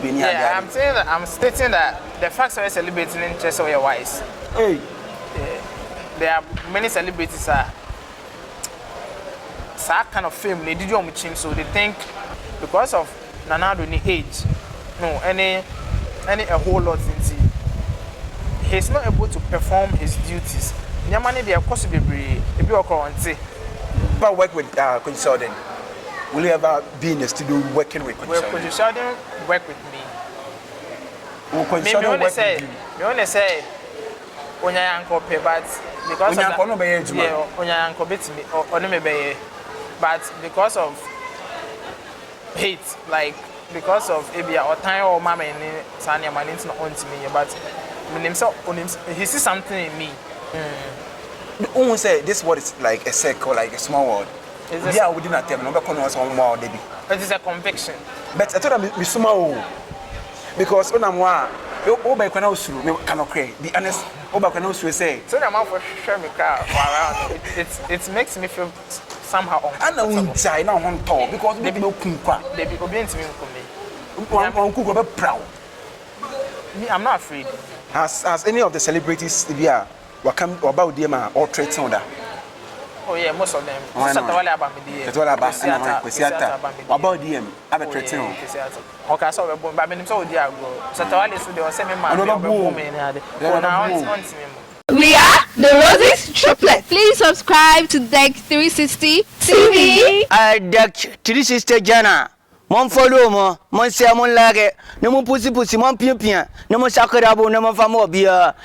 Yeah, I'm saying that I'm stating that the fact that celebrating interest of your wise. Hey. There are many celebrities are kind of fame they did you so they think because of Nana Aba age, no any a whole lot into he's not able to perform his duties. Nyamani they of course be currency. But work with consulting. Will you ever be in the studio working with consulting? Well, consulting work with me. Me only say onya uncle pay but because of uncle bit me or no me but because of hate like because of ebia or time or mama in Sanya man it's not on to me but he sees something in me. Who say this word is like a circle like a small word. Yeah, we didn't tell me no one more baby. It is a conviction. But I thought me small because when I'm one Oba can also cannot create. Be honest, Oba can also say. So the amount for sure me crowd around it makes me feel somehow uncomfortable. And I now want to because they be no kumpa. They be obedient me for me. Uncle be proud. Me, I'm not afraid. Has any of the celebrities here come about them or trade on that? Oh yeah, most of them. Serwaa about them, have a trade on. Okay, so we but me so dey go. Serwaa so dey say me man. We are the Roses Triplet. Please subscribe to Deck 360 TV. Deck 360 Ghana. Mon follow mo, mon share mon like, no mon pussy mon pia, no mon sakrabo, no mon famo bia.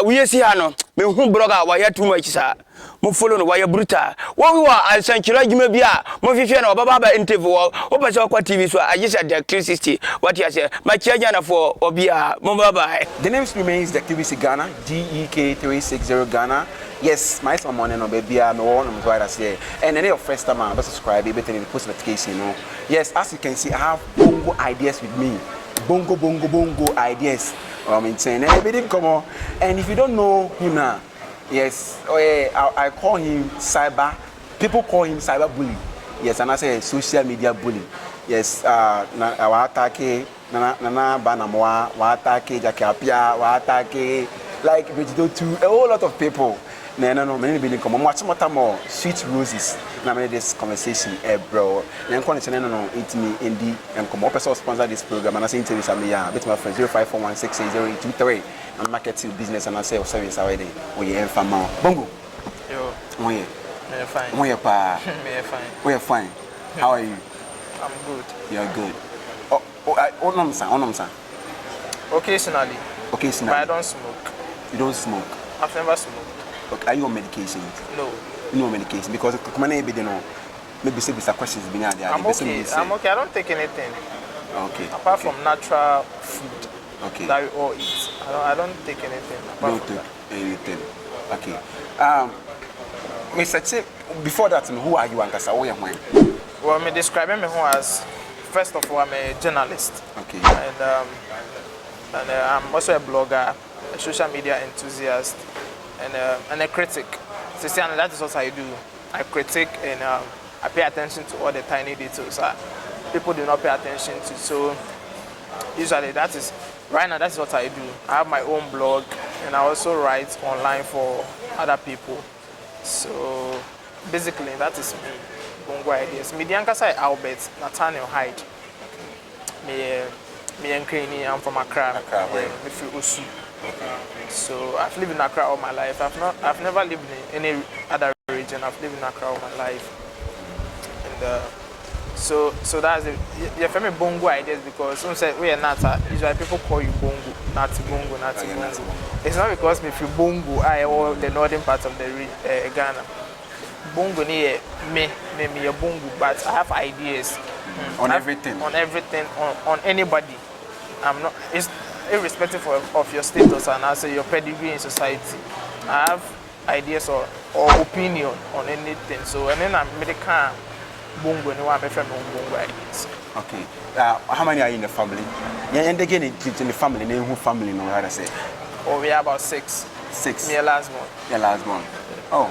We see ano. Me hu blogger wa ya too much sir. Mo follow no wa ya brutal. Wo we wa sankira djuma bia, mo fifia na baba interview wo pese kwa TV so I just Deck 360. What you say? My Ghana for obia. Mo bye. The name remains Deck 360 Ghana, GEK 360 Ghana. Yes, my son money no baby, I'm one of the say. And any of first time I subscribe, everything in post notification, you know. Yes, as you can see, I have bongo ideas with me. Bongo ideas. I'm saying everything come on. And if you don't know him now, yes, I call him cyber. People call him cyber bully. Yes, and I say social media bully. Yes, our attack, Nana Aba Anamoah, our attack, Jackie Apia, our attack, like Bridget too, a whole lot of people. No, many be come much more sweet roses. Na me this conversation, bro. Na nko ne no it me indi and come person sponsor this program and I say interview am ya. Bet my friend 0541680823 and marketing business and I say service already. We are farmer. Bongo. Yo. We are fine. We are pa. We are fine. We are fine. How are you? I'm good. You are good. Onom san. Occasionally. But I don't smoke. You don't smoke. I've never smoked. Okay, are you on medication? No. No medication because maybe say questions being there. I'm okay. I don't take anything. Okay. Apart from natural food. Okay. That we all eat. I don't take anything. Don't take anything. Okay. Mr. Chief, before that, who are you and Kasa? Well, me describing me as first of all I'm a journalist. Okay. And I'm also a blogger, a social media enthusiast. And a critic. So that is what I do. I critique and I pay attention to all the tiny details people do not pay attention to. So usually that is what I do. I have my own blog and I also write online for other people. So basically that is me. Bongo ideas. Me Diankasa Albert Nathaniel Hyde. Me and Craney, I'm from Accra. Me feel Osu. So I've lived in Accra all my life. I've never lived in any other region. I've lived in Accra all my life. And so that's it. Yeah, for me Bongo ideas because some say we are Nata. Usually people call you Bongo, Nati Bongo, Nati Bongo. It's not because me feel Bongo or the northern part of the Ghana. Bongo near me a Bongo, but I have ideas on everything. On anybody. I'm not. It's irrespective of your status and also your pedigree in society. I have ideas or opinion on anything. So and then I'm medical Bongo and I'm Bongo ideas. Okay. How many are in the family? Yeah, and again in the family, name who family know how to say? Oh, we are about 6. 6. Me last one. Your last one. Oh.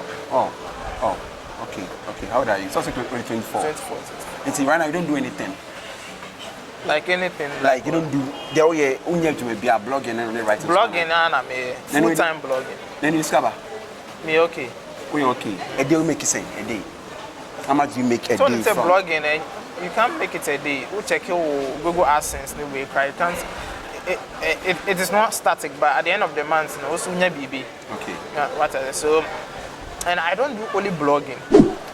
Okay. How old are you? It's also 24. 24. And see, right now you don't do anything. Like anything. Like you don't do the way to be a blogging and writing. Blogging and me full-time blogging. Then you discover. Me okay. We okay. A day will make you say a day. How much do you make a so day? So it's a blogging and you can't make it a day. You check your Google AdSense the way you can't. It is not static, but at the end of the month, also BB. Okay. What so, and I don't do only blogging.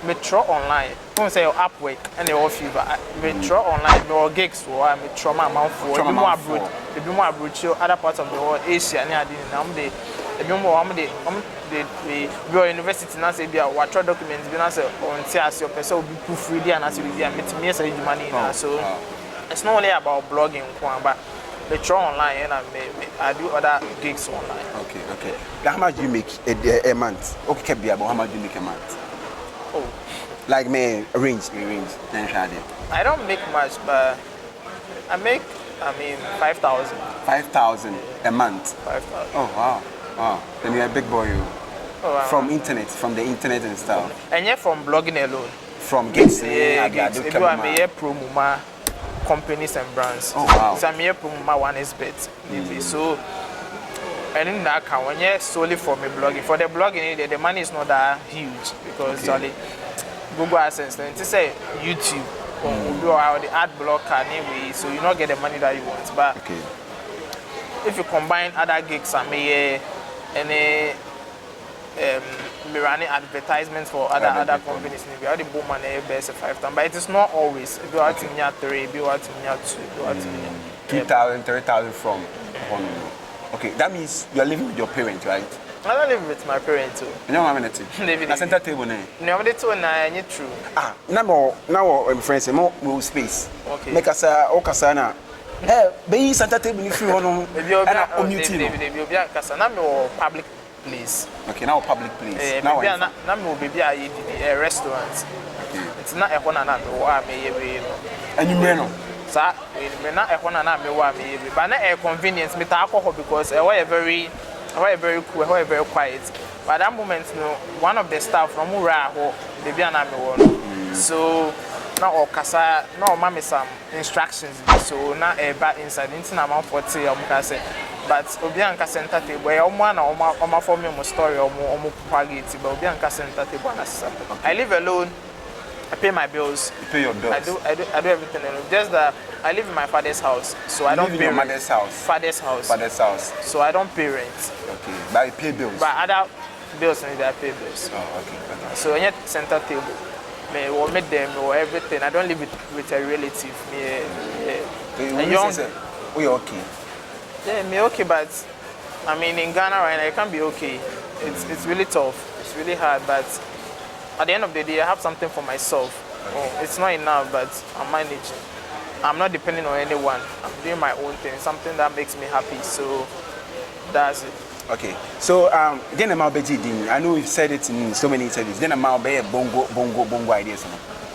Me try online. Don't say your Upwork and your fever. Me try online. Your gigs for me try my amount for. Be more abroad. Be more abroad. Show other parts of the world, Asia and I didn't. Be more. We university now say be a what documents. Be now say on say as your person will be proofreading and as you be a meet me say you money. So it's not only about blogging, but I try online and I do other gigs online. Okay. How much do you make a month? Okay, about how much do you make a month? Oh. Like me range. I don't make much, but I make 5,000. 5,000 a month. 5,000. Oh wow. Then you're a big boy. Oh, wow. From the internet and stuff. And yeah, from blogging alone. From gigs. Gigs. If you are me promo companies and brands. Oh wow. So I'm here promo one is bet. So and in that account, when you're solely for me blogging, for the blogging, the money is not that huge because it's only Google AdSense. And to say YouTube, or the ad blocker anyway, so you not get the money that you want. But if you combine other gigs and me running advertisements for other companies, maybe all the boom money best 5,000. But it is not always. If you are to me 3, if you are to me 2, if you are to me 2,000, 3,000 from one. Okay, that means you're living with your parents, right? I don't live with my parents too. You know what I'm saying? I center table now. No, but it's not true. Now, friends, more space. Okay. Make us okasana. Be center table if you want to. You'll be a public place. Okay, now public place. Now be a restaurant. Okay. It's not a one and and you know. Sir, we not a one and but not a convenience. Me alcohol because we're very cool, very quiet. But that moment, one of the staff from Uraho, they be an so now Okasa, now mommy some instructions. So now a bad inside into amount 40 but Obianka center table where one or for me story or more propagate, but Obianka center table. I live alone. I pay my bills. You pay your bills. I do everything alone. Just that I live in my father's house, so I don't pay your mother's house. Father's house. Father's house. So I don't pay rent. Okay, but you pay bills. But other bills need I pay bills. Oh, okay. So when you center table, me will meet them or everything. I don't live with a relative. A young. We okay. Yeah, me okay, but I mean in Ghana right now it can be okay. It's really tough. It's really hard, but at the end of the day, I have something for myself. It's not enough, but I'm managing. I'm not depending on anyone. I'm doing my own thing, something that makes me happy. So that's it. Okay. So then I'm Bridget. I know you've said it in so many interviews. Then I'm Bongo ideas.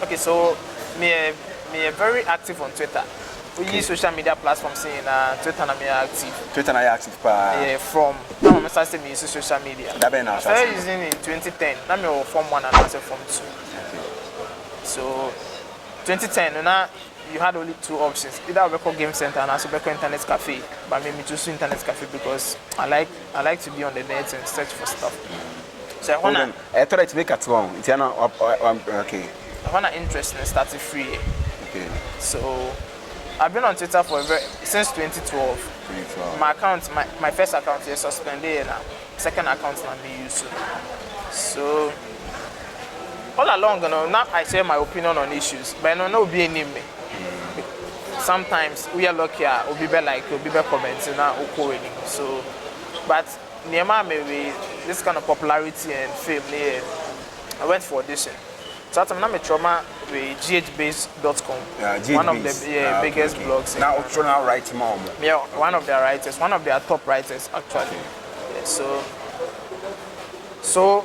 Okay, so me very active on Twitter. We use social media platforms in Twitter and I'm active. Twitter and I active. Yeah, from now I'm starting to use social media. That been I started using in 2010. Now I'm Form 1 and I'm Form 2. Okay. So 2010, now you had only two options: either Beko Game Center and also Beko Internet Cafe. But maybe choose Internet Cafe because I like to be on the net and search for stuff. So I thought I'd make it wrong. It's okay. I want to interest in starting free. Okay. So I've been on Twitter since 2012. My account, my first account is suspended and second account not be used. So all along, now I share my opinion on issues, but no be any me. Sometimes we are lucky, we be like, we be comments now, so, but maybe this kind of popularity and fame, I went for audition. So I'm not a trauma with ghbase.com, one of the biggest blogs. Now, now write more. Yeah, one of their writers, one of their top writers actually. Yeah, so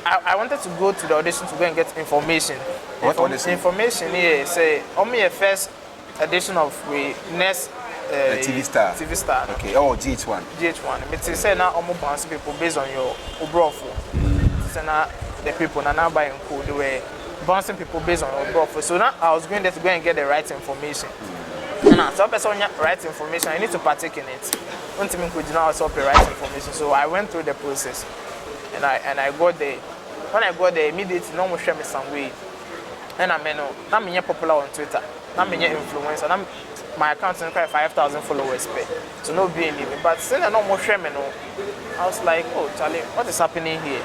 I wanted to go to the audition to go and get information. What audition? Information here say only a first edition of the next TV star. TV star. Okay. Oh, GH1. GH1. But they say now almost bounce people based on your obrofo. Say now the people now buying code they were bouncing people based on obrofo. So now I was going there to go and get the right information. And Now, so person right information, I need to partake in it. Until me could now also right information. So I went through the process, and I got there. When I got there, immediately no more share me some way. And I mean, I'm popular on Twitter. I'm an influencer. My account is 5,000 followers pay. So no being me. But since I no more share me, I was like, oh Charlie, what is happening here?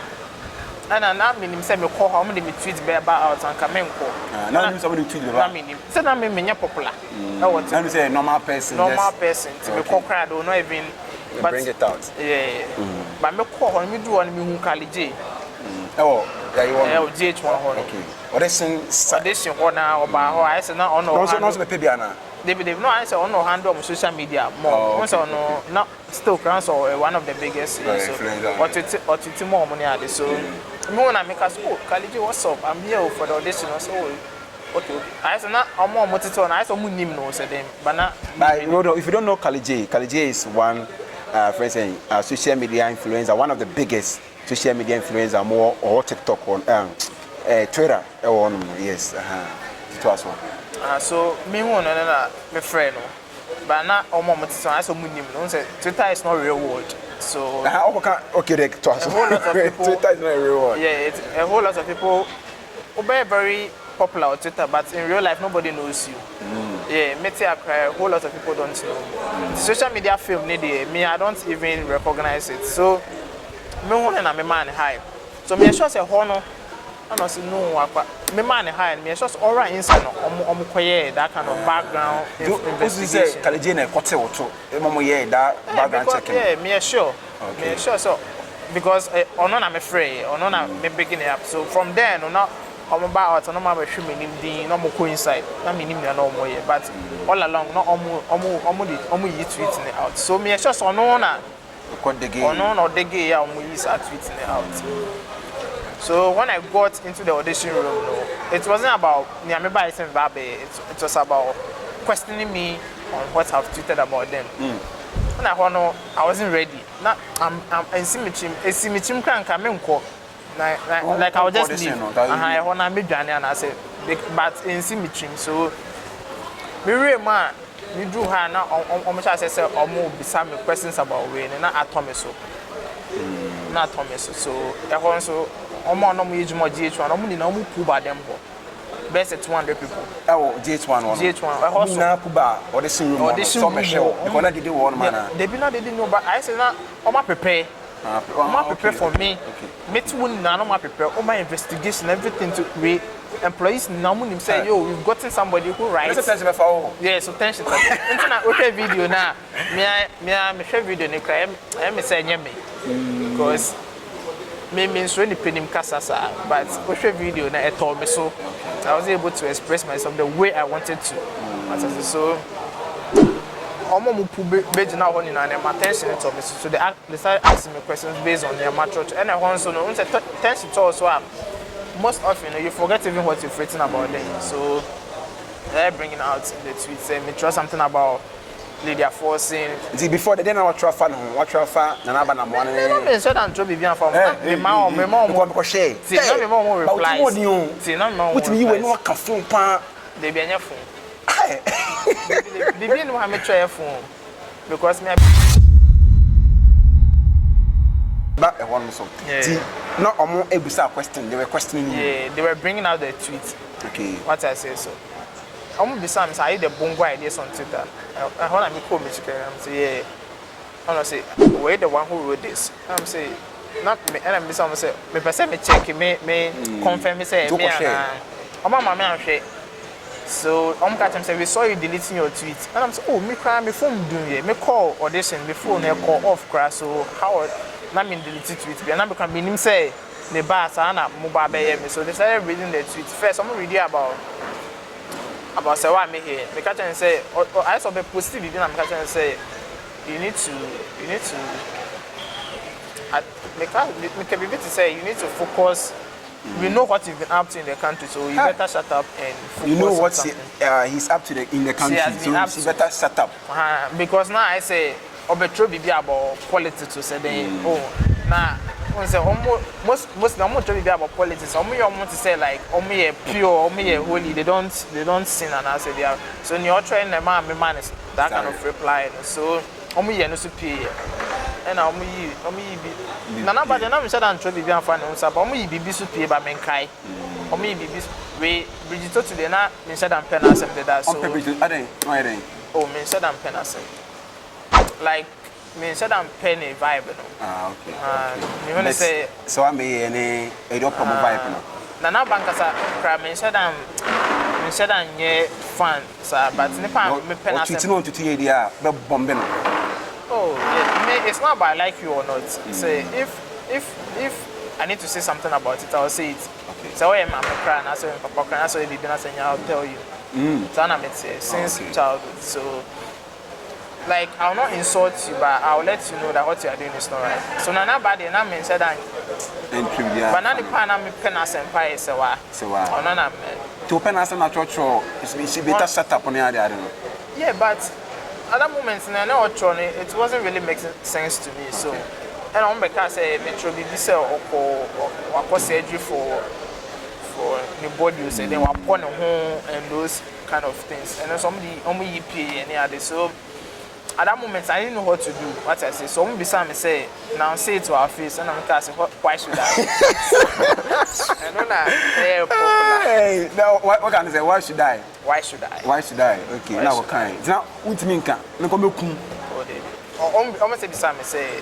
And I now mean him say me call how many me tweet be about and come in call. Now you somebody tweet about. I mean him. Say now me popular. Now you say a normal person. Normal person. To me call crowd or not even. But bring it out. Yeah. But me call when me do one me who college. Oh, yeah, you want. GhOne. Okay. Audition. Audition or now or by how I say now on no. No, pay Biana. They've no answer on no handle on social media more. Once on no, not still council one of the biggest. Or to more money at this. So, me when I make us oh, college, what's up? I'm here for the audition. So, okay. I said not I'm more motivated. I saw Munim no said them, but not. If you don't know Kalije is one, for instance, social media influencer, one of the biggest social media influencer, more or TikTok on Twitter. Yes, it was one. So me who no my friend no, but not all moment so I saw Munim no say Twitter is not real world. So okay, they to us. Twitter is not a real world. Yeah, it's a whole lot of people who are very popular on Twitter, but in real life nobody knows you. Yeah, me a whole lot of people don't know. Social media film me I don't even recognize it. So me who na me man high. So me sure say hono and I say no, me man high and me just alright inside no that kind of background investigation. Kalije na kote woto. Momo ye that background checking. Yeah, me sure. Me sure so because ono na me free, ono na me beginning up. So from there no now I'm about no ma hwe me nim din no mo ko inside. Na me nim na no mo ye but all along no omo yi tweet it out. So me sure so ono na ono no the gay ya omo yi start tweeting it out. So when I got into the audition room, no, it wasn't about me. I remember it was about questioning me on what I've tweeted about them. When I wasn't ready. Now I'm in simichim crank. Like I was just leave. I want to meet Ghanaian and I said, but in simichim. So me really man, me do her now. Almost I say almost be some questions about when and not atomiso. Not atomiso. So I also. Omo no mo ejuma GhOne omo ni na omo puba dem ho best 200 people GhOne one na puba audition room so me show because na did one man they be not they didn't know but I say na omo prepare for me me too na no prepare omo investigation everything to create employees now mo nim say yo we've gotten somebody who writes yeah so tension internet okay video na me share video ni cry me say nyame because me so any penim kasasa but watch video na it told me so I was able to express myself the way I wanted to so omo mu page na ho ni na my attention to me so they started asking me questions based on their maturity and I want to know attention to also most often you forget even what you've written about them so they're bringing out in the tweet saying me trust something about Lydia forcing. Before the dinner, what trafa Nana Aba Anamoah. No, so that job be bien for me. Me mom ko share. See, no me mom reply. See, no me mom. What you we no ka phone pa. They be anya phone. They be no have me try phone because me back one so. See, not omo ebusa question. They were questioning you. Yeah, they were bringing out the tweet. Okay. What I say so. I'm beside me. I the Bongo ideas on Twitter. I want to call me chicken. I'm say, yeah. I'm say, where the one who wrote this? I'm say, not me. And I'm beside me. Say, me person me check me confirm me say me and I'm my man say. So I'm catching say we saw you deleting your tweets. And I'm say, oh me cry me phone doing it. Me call audition me phone me call off crash. So how? Na me delete tweets. And I become him say the boss and mobile me. So they started reading the tweets. First, I'm reading about Serwaa Amihere. Me catch and say, I saw the positive video. I'm catching and say, you need to. Me can be able to say you need to focus. We know what you've been up to in the country, so you better shut up and focus. You know what he's up to in the country, so you better shut up. Because now I say, Obetro be about politics to say, oh, now most normal to be about politics. You want to say like pure, holy. They don't sin and I say they are. So you're trying to man is that kind of reply. So no superior. And Nana Aba Anamoah said I'm trying to be fan of be superior by menkai. We Bridget to the na said I'm penas and that. So oh, me said I'm penas. Like me said I'm penny vibe. Okay. You want to say so I may any vibe no. Nana Bankasa cry me said I'm ye fan sir, but nipa me penas. What you to dia be bombe no. Oh, yeah, it's not about I like you or not. Say if I need to say something about it, I'll say it. Okay. So I'm crying, I say papa crying, I say baby, I'll tell you. So I'm since childhood. So like I'll not insult you, but I'll let you know that what you are doing is not right. So Nana Aba Anamoah said that. But now the pan I'm penas and pie Serwaa. Oh no no. To penas na church she better set up on the other. Yeah, but at that moment, it wasn't really making sense to me. So, and I'm because me try be sell or surgery for the body. You say they were upon home and those kind of things. And then somebody only pay any other. So, at that moment, I didn't know what to do. What I say, so I'm beside me say now say it to our face, and I'm asking why should I? I don't know. Hey, now what can I say? Why should I? Why should I? Why should I? Okay, Why now should what kind? Now what mean can? Me come kum. Almost beside me say.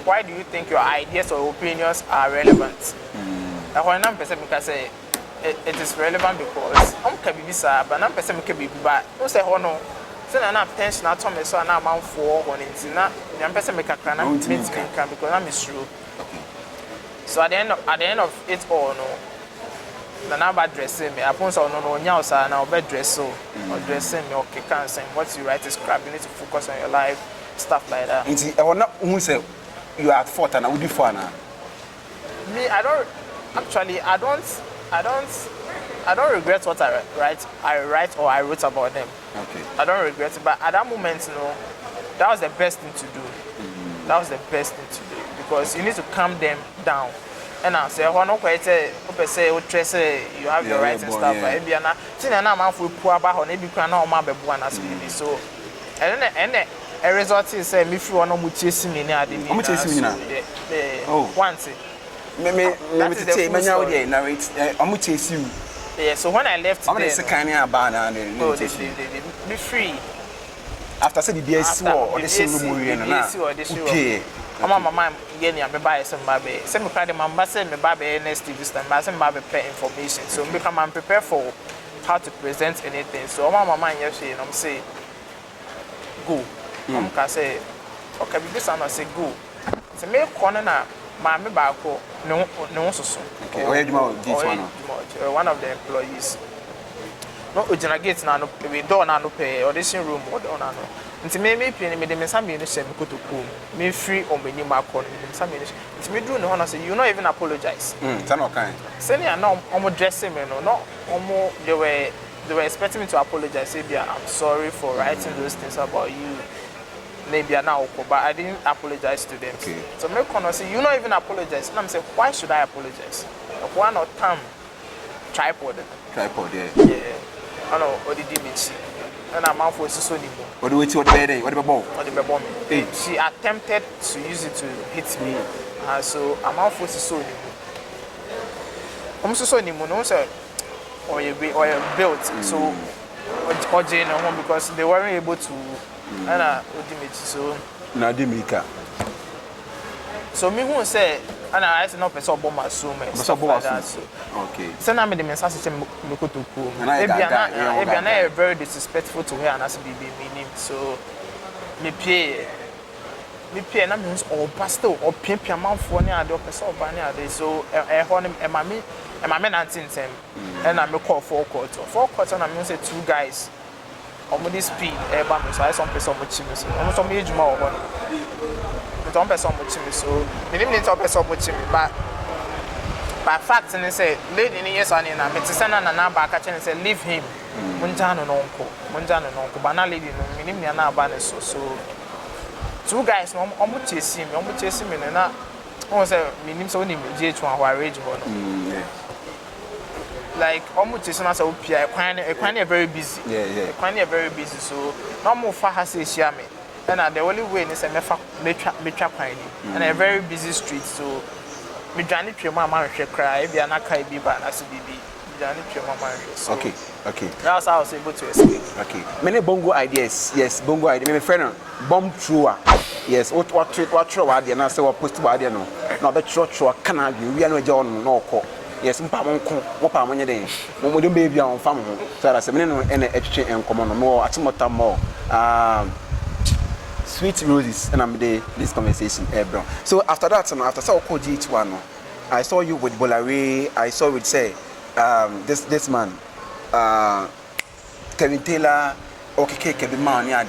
Why do you think your ideas or opinions are relevant? And when I'm because it is relevant because I'm kabibisa, but I'm person kabibi. But don't say oh no. So now I'm tension. I told me so now I'm for one in na. I'm person make a crana meet me because I'm true. So at the end of it all, no. Nana Aba dressing me. I put on no nyausa now bed dress so or dressing me okay can't say what you write is crap. You need to focus on your life, stuff like that. I want not who say you are at fault and I would be for now. Me, I don't regret what I write or I wrote about them. Okay. I don't regret it, but at that moment, that was the best thing to do. That was the best thing to do because you need to calm them down. And I say, you have your rights and stuff. So, and a result is me if you want to chase me now. Once. Yeah, so when I left, I'm going to be free. After saying the BS or the same Mama again ya me buy some baby. Say me cry the mama say me baby next this time. But say me baby prepare information. So me come and prepare for how to present anything. So mama here say I'm say go. I'm can say okay this and I say go. Say me corner na ma me back no so. Okay. One of the employees. No original gate na no we door na no pay audition room or door na no. Nti me pin me de me sam me no share me kotoku me free on me nim akọ me sam me no nti me do no ho na say you not even apologize that no kind say na omo dressing me no omo they were expecting me to apologize say bia I'm sorry for writing those things about you maybe now but I didn't apologize to them. Okay. So me kono say you not even apologize and I'm say why should I apologize? Why not tripod yeah I know what did me and I'm out for so ni what do we see what the bomb she attempted to use it to hit me so I'm out for so ni so ni no say or you built so or Jane home because they weren't able to and so na dimika so me who say and I said no person bomb assume okay so now me the message say me go to cool maybe na very disrespectful to her and as be meaning so me pay na means or pastor or pia man for near the person or near there so e mama na tinten and I me call four court and I mean say two guys omo this speed e ba me so I some person mo chimi so omo some ejuma o ho don't person mo chimi so me nim need to person mo chimi but fact ni say lady ni yes on na me tse na Nana Aba ka chen say leave him munja no nko ba na lady no me nim Nana Aba ne so two guys no almost chasing me na one say me nim so nim GhOne wa rage GhOne. Like almost chasing us opia ekwan very busy. Yeah. Ekwan very busy so no more fa ha say share me. And the only way is me twa kwan ni. And a very busy street so me dwane twa mama hwe cry e bia na kai bi ba na so bibi. Me dwane twa mama hwe. So Okay. That's how I was able to escape. Okay. Many bongo ideas. Yes, bongo idea. My friend, bomb thrower. Yes, what throw idea? Na say what post idea no. Na be throw kana bi. We are no GhOne no ko. Yes, mpa monko. Mo pa monye den. Mo dem baby on fam ho. So that say me no ene etwe enkomo no mo atimota mo. Sweet roses and I'm this conversation bro. So after that after so call GhOne no. I saw you with Bolare. I saw with say this man Kevin Taylor, okay, Kevin Man, how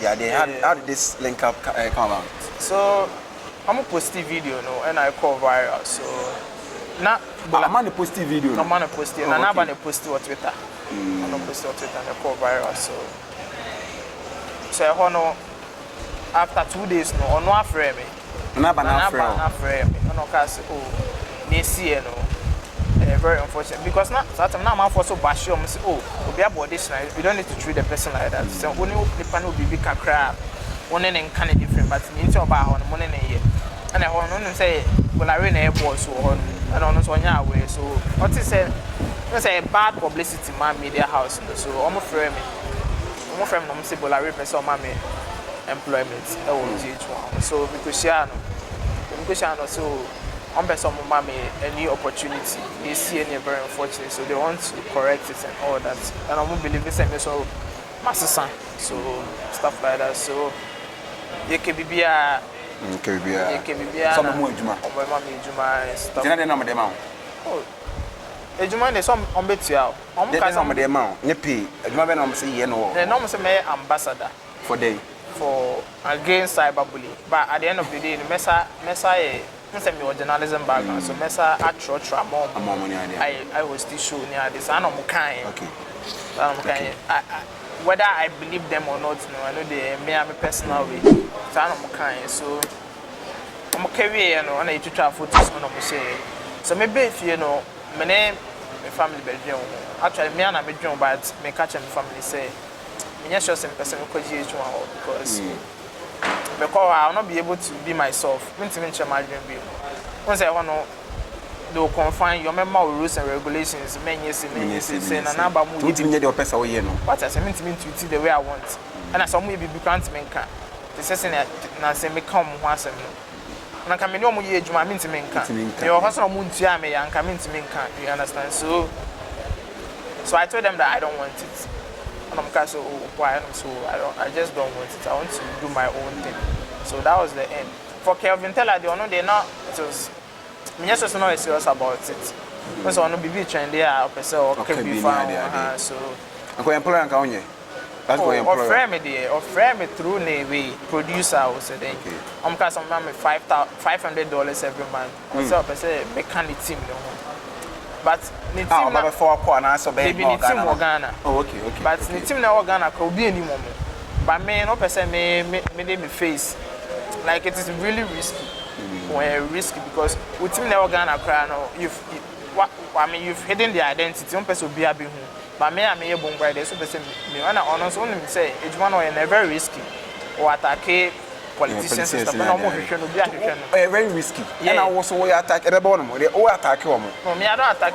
did this link up come about? So I'm a posting video, no, and I call viral. So now I'm on a posting video. I'm on a posting, and I'm on a posting on Twitter. I'm on posting on Twitter and I call viral. So I know after 2 days, no, no afraid me. No afraid me. No, cause they see no. Very unfortunate because now I'm for so bash you say oh we are body we don't need to treat the person like that. So only the panel be big crap one and kind of different but into about on money here and I want to say well I really airport so on and on so way so what is say bad publicity man media house so I'm afraid no say well I represent my employment GhOne so because so on person mommy a new opportunity. They see any very unfortunate, so they want to correct it and all that. And I won't believe this and so master son. So stuff like that. So you can be a some more juma. And stuff. Oh, GhOne is some on bet you out. Some of them out. Nepi. GhOne say no. The normal say ambassador for against cyberbullying. But at the end of the day, the Mesa me or journalism background, so Mesa actual trauma. I was still showing near this. I know whether I believe them or not, no, I know they may have a personal way. So I know so I'm okay, you know, and I try photos on them say. So maybe if you know, my name, my family bedroom. Actually, me and I bedroom, but me catch my family say, me just some person who GhOne because. Because I will not be able to be myself. Once I want to, they will confine your member rules and regulations. Many say Nana Aba Anamoah. What I say mean to see the way I want. And I saw me be can't make car. The session I say me come once and I come in no more GhOne. I mean to make car. Your husband moon to me and come into make car. You understand? So I told them that I don't want it. And I'm so why so I just don't want it. I want to do my own thing. So that was the end. For Kelvin Teller, they're not just me just not serious about it. Because I want to be trained there, I okay be fine. So I'm going to employ Ghanaian. That's what I'm or frame me through Navy producer also then. I'm cause I'm $500 every month. So I say mechanic team but the team now for so be team Ghana. Oh okay. But the team now Ghana could be any moment. But me no person me face like it is really risky. Risky because with team now Ghana cry now you've hidden the identity. One person be able but me am here Bongo there so person me when I honest only say GhOne is very risky or attack politicians and stuff. Very risky. And I also attack everyone. They all attack you. No, me I don't attack.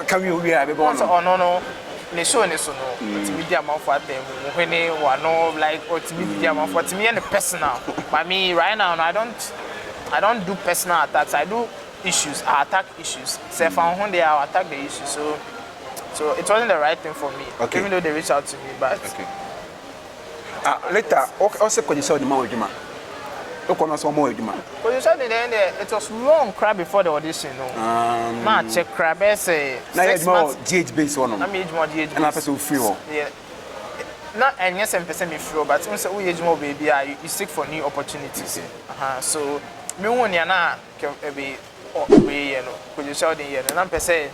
Can we have everyone? Oh no. Ne show no. It's media man for them. When they no like or it's media man for me and personal. But me right now I don't do personal attacks. I do issues. I attack issues. Say if I'm there, I attack the issues. So it wasn't the right thing for me. Okay. Even though they reached out to me, but later also could you saw the more Juma. Look on us one more Juma. But you said it was long crap before the audition, no. Nah, check crap. Say 6 months. GH based one. I mean, more GH. And I person free. Yeah. Not and yes, I'm person me free, but when say we age more baby, you seek for new opportunities. So me won ya na be we you know. Could you show the year? And I'm person.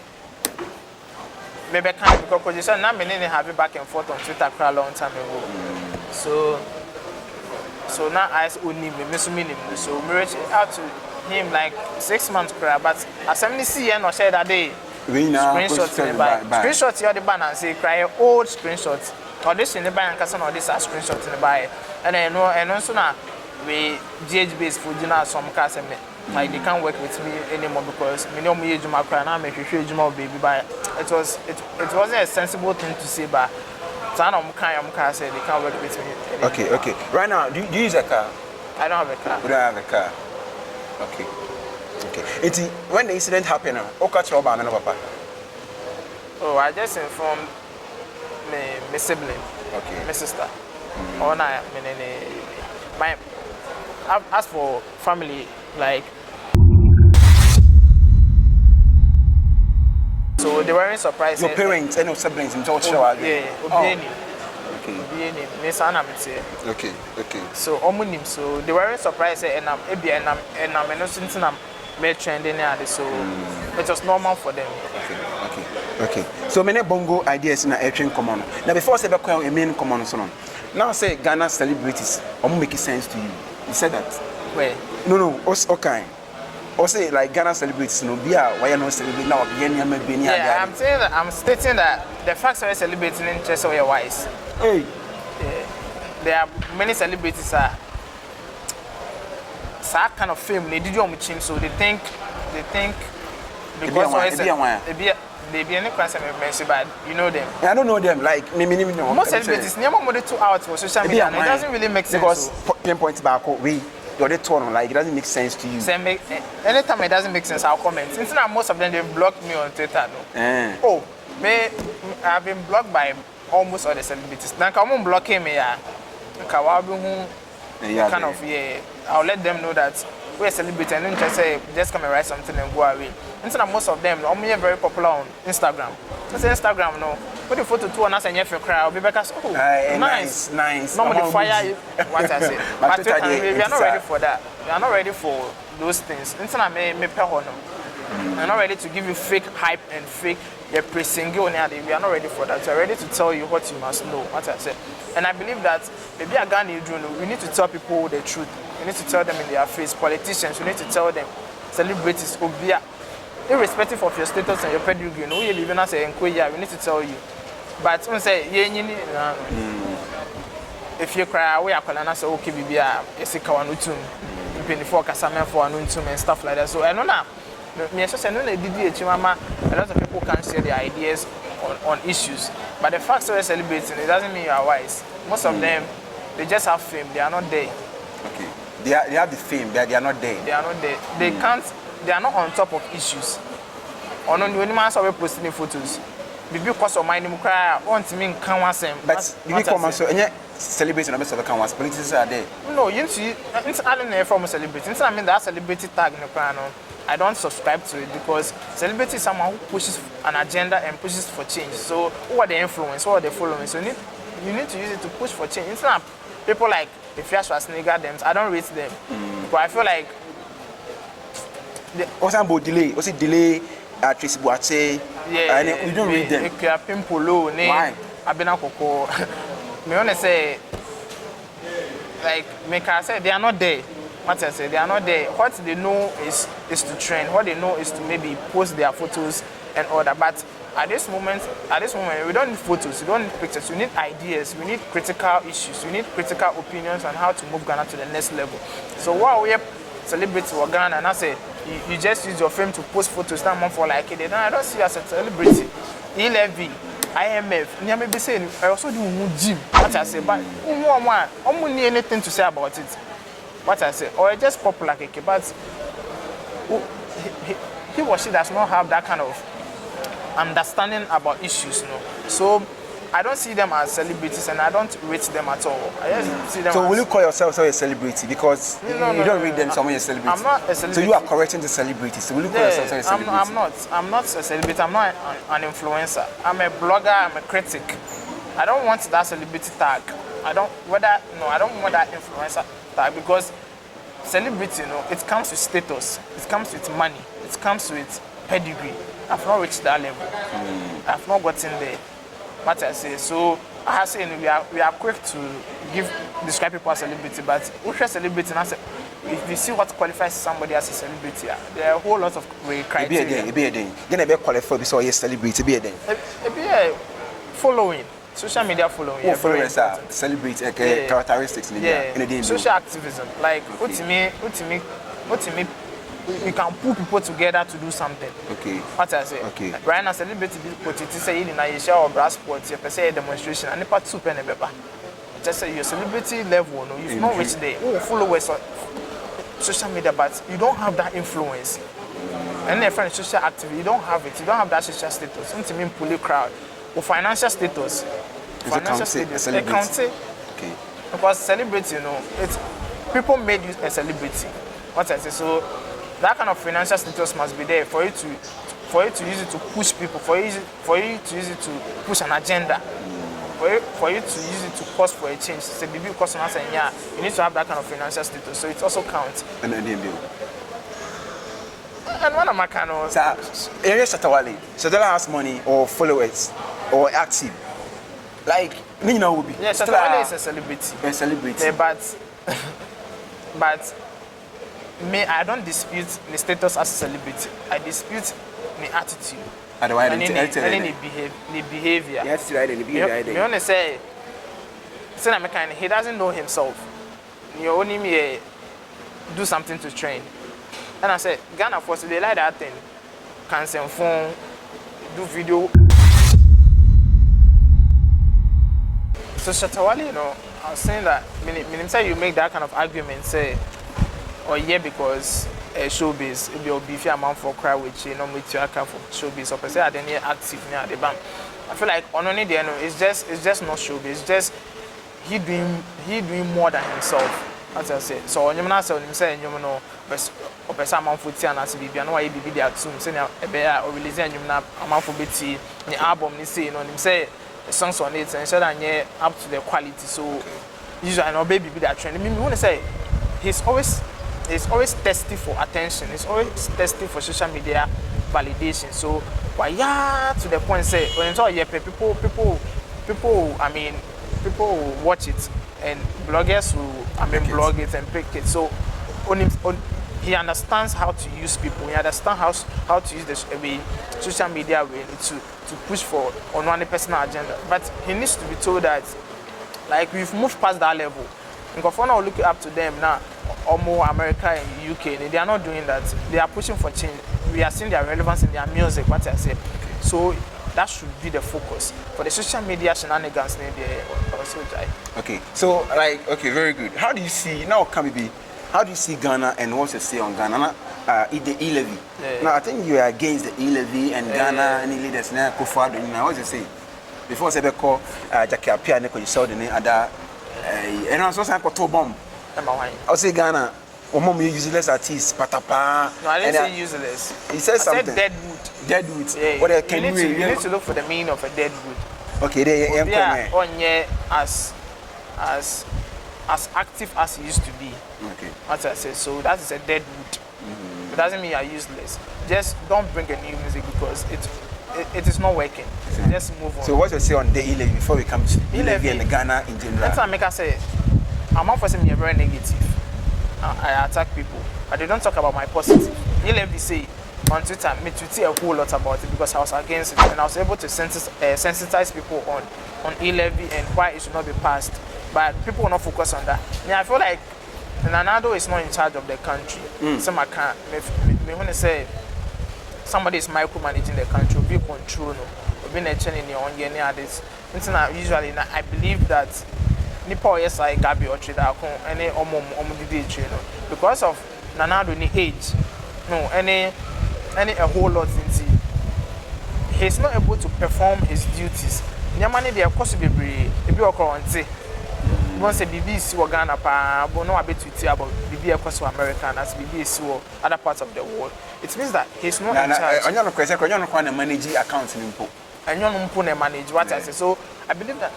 Maybe can't because you said now me need have it back and forth on Twitter for a long time ago. So So now I only me so we reached out to him like 6 months prior, but as I see and share that day screenshots in the bag. Screenshots you the ban and say cry old screenshots. Or this in the bag and person or this are screenshots in the bag. And then and also now we GH based for dinner some cars and like they can't work with me anymore because me no me ejuma cry now me hwehwe baby, but it wasn't a sensible thing to say, but so I say they can't work with me anymore. Okay. Right now, do you use a car? I don't have a car. You don't have a car. Okay. When the incident happened, what catch your banana, papa? Oh, I just informed my sibling, Okay. my sister. Oh, no, as for family, like, so they weren't surprised. Your parents and your siblings in Georgia? Yeah, Okay. So so they weren't surprised, and I'm innocent and I'm trending there, so it was normal for them. Okay. So many bongo ideas in a train common. Now before I say back a main common so on. Now say Ghana celebrities, make it sense to you. You said that? Where? No, okay. Or say like Ghana celebrities, no be why not celebrate now? Yeah, I'm stating that the facts are celebrating in just so wise. Hey. There are many celebrities are that kind of fame. They did on team, so they think because they be any class of but you know them. I don't know them. Like me. Most celebrities never more than 2 hours for social media. And it doesn't really make sense. Because pinpoint back we. You're torn like it doesn't make sense to you. Anytime it doesn't make sense, I'll comment. Since now most of them they blocked me on Twitter. No? Oh, I've been blocked by almost all the celebrities. Now come on blocking me, kind of I'll let them know that we're a celebrity and then just come and write something and go away. And so most of them are very popular on Instagram. So Instagram no. Put the photo to us and you feel crowd. Be because nice. Normally fire what I say. But we are not ready for that. We are not ready for those things. Internet me pay on. We are not ready to give you fake hype and fake pressing. We are not ready for that. We are ready to tell you what you must know. What I say. And I believe that maybe a Ghanaian we need to tell people the truth. We need to tell them in their face. Politicians, we need to tell them. Celebrities, irrespective of your status and your pedigree, no, you live in as a we need to tell you. But when say if you cry away, I can say okay, baby, it's a kawanutum, 24 kasame for anutum and stuff like that. So I know now. Me just say no, mama. A lot of people can share their ideas on issues, but the fact that we're celebrating it doesn't mean you are wise. Most of them, they just have fame. They are not there. Okay, they have the fame, but they are not there. They are not there. They can't. They are not on top of issues. Or no, when man saw posting photos, because of my name cry, want me can one same. But you come and so and yet celebrating the of the politicians are there. No, you see, I don't know from a celebrity. I mean that celebrity tag in the plan. I don't subscribe to it because celebrity is someone who pushes an agenda and pushes for change. So who are the influence, who are the following? So you need to use it to push for change. It's not people like if you ask Schwarzenegger them, I don't rate them. But I feel like also about delay. Also delay Tracy Boache. Yeah, you don't read them. Why? I've been a me wanna say like make I say they are not there. What I say, they are not there. What they know is to trend. What they know is to maybe post their photos and all that. But at this moment, we don't need photos, we don't need pictures. We need ideas. We need critical issues. We need critical opinions on how to move Ghana to the next level. So while we are celebrities for Ghana, and I say you just use your fame to post photos, not for like it. I don't see you as a celebrity. ELV, IMF, you may be saying I also do gym. What I say, but I need anything to say about it. What I say, or just popular keke, but he or she does not have that kind of understanding about issues, no. So I don't see them as celebrities, and I don't rate them at all. I just see them. So will you call yourself a celebrity because you don't read them someone a celebrity? I'm not a celebrity. So you are correcting the celebrity. So will you call yourself a celebrity? I'm not a celebrity. I'm not an influencer. I'm a blogger. I'm a critic. I don't want that celebrity tag. I don't want that influencer tag because celebrity, it comes with status, it comes with money, it comes with pedigree. I've not reached that level. I've not gotten there. what I say. So I say we are quick to describe people as celebrity, but who's a celebrity? And I say, if you see what qualifies somebody as a celebrity, there are a whole lot of criteria. It be a thing. Then be qualified so you celebrity be a thing. It be a following, social media following. Oh, followers are celebrity characteristics in the social activism. Like ultimately, you can pull people together to do something. Okay. What I say. Okay. Right now, celebrity people to say in Asia or brass sports, you say a demonstration, and the part two penny paper. Just say your celebrity level, no, you've not reached there. Oh, followers on social media, but you don't have that influence. And then friend social activity, you don't have it. You don't have that social status. Don't mean pull crowd or financial status. Financial status. Okay. Because celebrity, you know, it's people made you a celebrity. What I say, so that kind of financial status must be there for you to use it to push people, for you to use it to push an agenda, for you to use it to cause for a change. Say, baby, cause on us, and yeah, you need to have that kind of financial status, so it also counts. And then And one of my kind of area Shatawale has money or followers or active, like me now will be. Yeah, Shatawale is a celebrity. A celebrity. Yeah, but me, I don't dispute the status as a celebrity. I dispute the attitude. And the behavior. Yes, right, the behavior. You want to say he doesn't know himself. You only me do something to train. And I said, Ghana for they like that thing. Cancel phone, do video. So Shatawale, you know, I was saying that when say you make that kind of argument, say, or yeah, because showbiz, it will be if you're a man for cry with you, not with your account for showbiz, or per se, I didn't active near the bank. I feel like on only there, it's just not showbiz. It's just he doing more than himself. As I say, so when you say you know, or per se, a man for tea and as baby, I know why baby they are soon saying a bear or releasing you now a man for betty, the album they say, you know, him say songs on it and so that up to the quality. So usually I know baby they are trending. I mean, we want to say he's always thirsty for attention. He's always thirsty for social media validation. So why to the point say when it's all people I mean people will watch it and bloggers will blog it and pick it. So he understands how to use people. He understands how to use the social media way to push for on one personal agenda. But he needs to be told that like we've moved past that level. And Confrontation look up to them now. Almost America and UK, they are not doing that. They are pushing for change. We are seeing their relevance in their music, what I say. So that should be the focus. For the social media shenanigans, okay, so like, okay, very good. How do you see, now how do you see Ghana and what's your say on Ghana? The E-Levy. Yeah. Now, I think you are against the E-Levy and Ghana and the leaders now, what's your say? Before I say, call Jackie Apia, you saw the name other, and also say, I bomb. I'll say Ghana. Mom, you useless artist, patapa. No, I didn't say useless. He said something. Said dead wood. Dead wood. Yeah, what you need to look for the meaning of a dead wood. Okay, they on as active as he used to be. Okay. What I say. So that is a dead wood. It doesn't mean you are useless. Just don't bring a new music because it is not working. Just move on. So what you say on the E-Levy before we come to E-Levy and Ghana in general? That's what I make her say. I'm not for saying you're very negative. I attack people, but they don't talk about my positive. E-Levy say on Twitter, me tweeted a whole lot about it because I was against it, and I was able to sensitize people on E-Levy and why it should not be passed. But people will not focus on that. I feel like Nana is not in charge of the country. Some I can't. Me want to say somebody is micromanaging the country, be control, being a chain in your own year others. Usually, I believe that. Yes, I Gabi or Trida, any because of Nana age, a whole lot he's not able to perform his duties. Nyamani they of course be occurrence. Once a BBC or Ghana but no a bit to about BB across America and as BBC or other parts of the world. It means that he's not in charge. I'm not question, I'm not managing accounts in Impo. And you're not manage what I say. So I believe that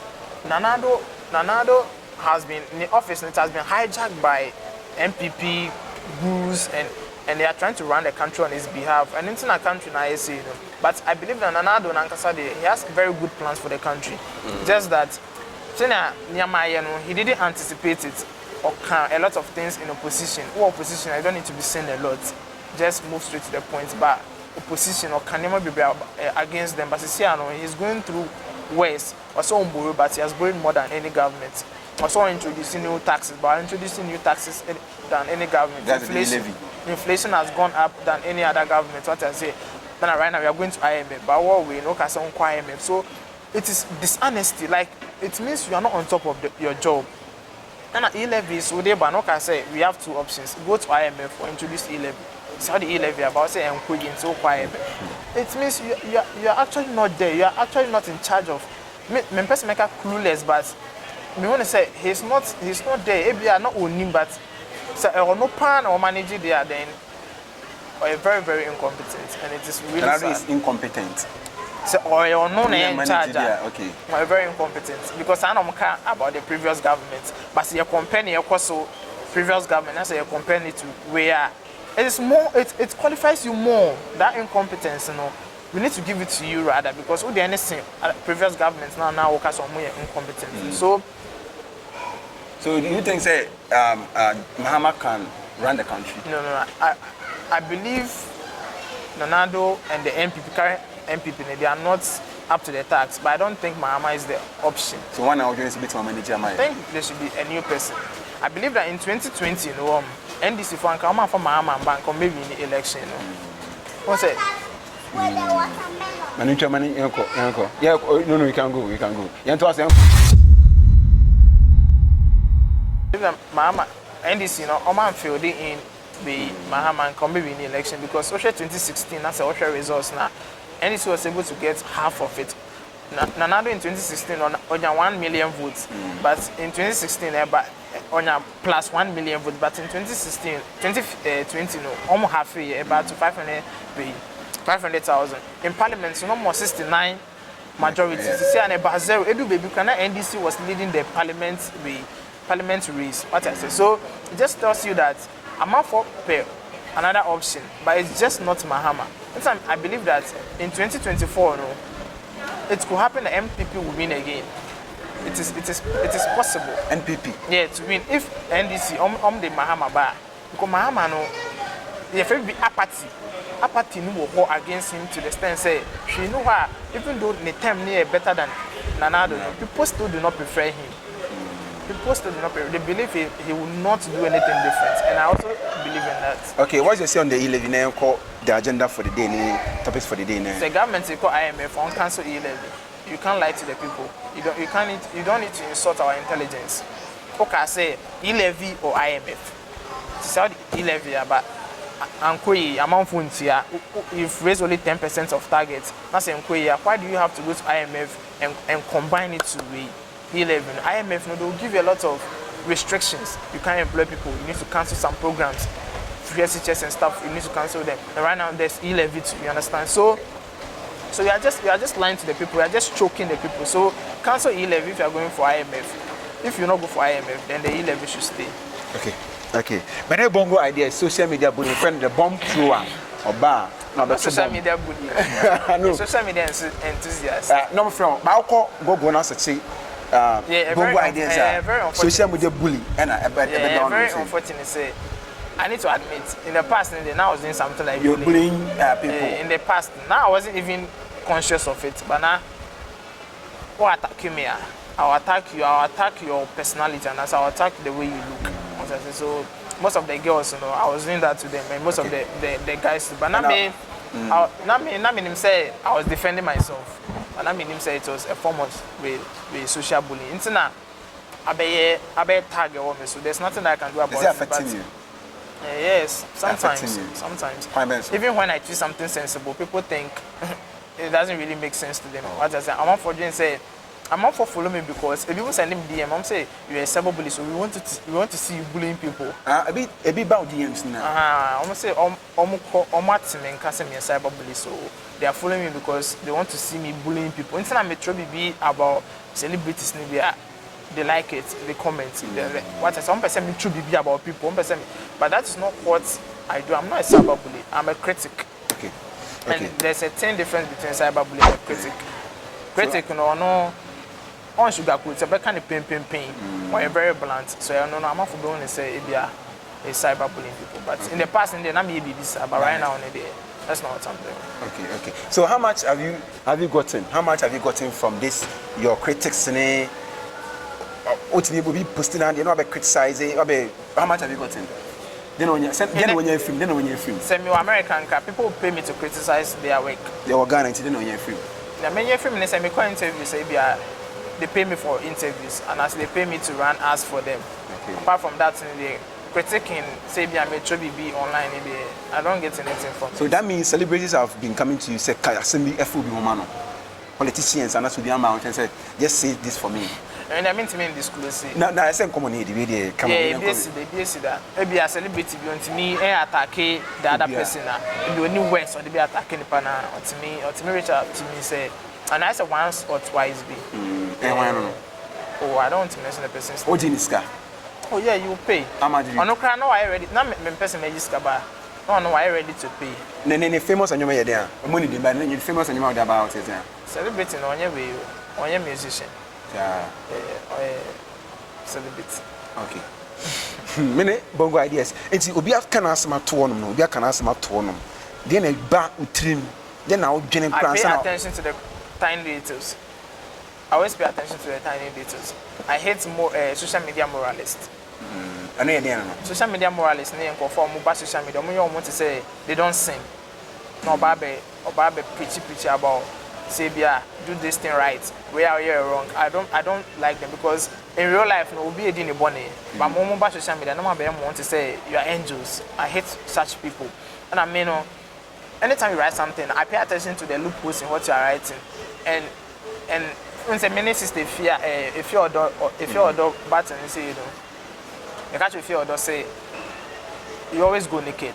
Nanado has been in the office and it has been hijacked by MPP gurus and and they are trying to run the country on his behalf. And into the country now, you know. But I believe that Nana Aba Anamoah, he has very good plans for the country. Just that, he didn't anticipate it or a lot of things in opposition. Or opposition, I don't need to be saying a lot. Just move straight to the point. But opposition or can never be against them. But he's going through ways. Also on borrow, but he has borrowed more than any government. Also introducing new taxes, but introducing new taxes than any government. That's Inflation has gone up than any other government. What I say, then right now we are going to IMF, but what we know can IMF. So it is dishonesty. Like it means you are not on top of your job. And E-levy is so they, but no can say we have two options: go to IMF or introduce E-levy. So the E-levy about say and so IMF. It means you are actually not there. You are actually not in charge of. Me person make a clueless, but me want to say he's not there. Maybe are not owning, but so or no plan or managing there then. Or very, very incompetent, and it is really sad. Is incompetent. So, or you're not in charge. Okay. Or very incompetent because I don't care about the previous government, but you're comparing your also previous government. I say you're comparing it to where it is more. It qualifies you more. That incompetence, you know, we need to give it to you rather because who the anything previous governments now work as more incompetent. So do you think say Mahama can run the country? No. I believe Nana Ado and the MPP, current MPP, they are not up to the task, but I don't think Mahama is the option. So one hour is a bit more manager. I think there should be a new person. I believe that in 2020, you know, NDC for Nkama for Mahama and Bank or maybe in the election, you know. What's it? Manager, uncle. Yeah, no, we can go. You to ask Mahama, NDC, you know, Oman filled in the Mahama and come maybe in the election because Osha 2016, that's the Osha results now. NDC was able to get half of it. Nana Ado in 2016 on 1 million votes, but in 2016 on plus 1 million votes, but in 2020 no, almost half a year, about 500,000. In Parliament, so no more 69 majority. See, and about zero. Edu baby, NDC was leading the parliament race. What I say, so it just tells you that I'm up for another option, but it's just not Mahama. I believe that in 2024, no, it could happen. The MPP will win again. It is possible. NPP. Yeah, to win if NDC the Mahama bar because Mahama no, if it be apathy no will against him to the extent say she know her even though the term near better than Nana Ado, people still do not prefer him. People still do not prefer. They believe he will not do anything different, and I also believe in that. Okay, what's your say on the E-levy now? Call the agenda for the day, topics for the day now. The government will call IMF on cancel E-levy. You can't lie to the people. You don't need to insult our intelligence. Okay, I say E-levy or IMF. It's how the E-levy but amount funds here. You've raised only 10% of targets. That's why do you have to go to IMF and combine it to E-levy? IMF, no, they will give you a lot of restrictions. You can't employ people. You need to cancel some programs, free SHS and stuff. You need to cancel them. And right now there's E-levy too. You understand? So you are just lying to the people. You are just choking the people. So cancel E-levy if you are going for IMF. If you not go for IMF, then the E-levy should stay. Okay. But the Bongo idea is social media bullying. Friend, the bomb thrower or bar. No, social media bullying. No. Social media enthusiast. No, friend. But I'll call GhOne as a say. Bongo ideas are social media bully. Very unfortunate. Say, I need to admit, in the past, now I was doing something like you're bullying people. In the past, now I wasn't even conscious of it, but now, what attack me? I'll attack you. I'll attack your personality, and I'll attack the way you look. So most of the girls, you know, I was doing that to them, and most of the guys. But not me. Not me. Him say I was defending myself. But not me. Him say it was a form of with social bullying. It's now, I be tag your woman, so there's nothing that I can do about it. Is it affecting you? Yes, sometimes. Even when I do something sensible, people think it doesn't really make sense to them. What I say, I'm not for doing say. I'm not for following me because if people send him DM, I'm say you're a cyberbully, so we want to see you bullying people. A bit about DMs now. I'm say I'm cyberbully, so they are following me because they want to see me bullying people. Instead of me try be about celebrities, they like it, they comment. What some person me try be about people, but that is not what I do. I'm not a cyberbully. I'm a critic. Okay. And there's a thin difference between cyberbully and a critic. Critic, no, on sugar coat, a kind of pain. Or you're very blunt. So I don't know. I'm not going to say it be a cyberbullying people. But in the past, in the I'm maybe this, but right now, that's not what I'm doing. Okay. So how much have you gotten? How much have you gotten from this? Your critics, what you be posting and you know about criticizing? How much have you gotten? Then when you film. Send me American car. People pay me to criticize their work. They were guaranteed then when you film. The many film they send me call interviews. They pay me for interviews, and as they pay me to run ads for them. Okay. Apart from that, they critiquing say be online. I don't get anything from. So that means celebrities have been coming to you say, "Assembly FOB Romano." Politicians and that's with the amount and say, "Just say this for me." And I mean to me in this school. Now I say common need the way come on. Yeah, BSc that. Maybe a celebrity be to me attack the other person. Maybe new words or they be attacking the partner or to me reach out to me say, and I said once or twice be. Oh, I don't want to mention the person's name. Ojiniska. Oh yeah, you pay. How much do you? No, no, I ready. Now, me person may just cover. No, I ready to pay. Ne famous and you may there. Money the but you famous and you know about it. Celebrating on your way, on your musician. Yeah. Celebrity. Okay. Many bongo ideas. It's obi can ask my to one, obi can ask my to one. Then a back with trim. Then I'll generate. I pay attention to the tiny details. I always pay attention to the tiny details. I hate more social media moralists. I know. Social media moralists, they conform mobile social media. When you want to say they don't sing, no babe preachy about say do this thing right. Where are you wrong? I don't like them because in real life no be a dini bonnet. But mobile social media, no man want to say you are angels. I hate such people. And I mean, anytime you write something, I pay attention to the loopholes in what you are writing, and when the ministers they fear if you're a dog button you say you catch if you're a dog say you always go naked.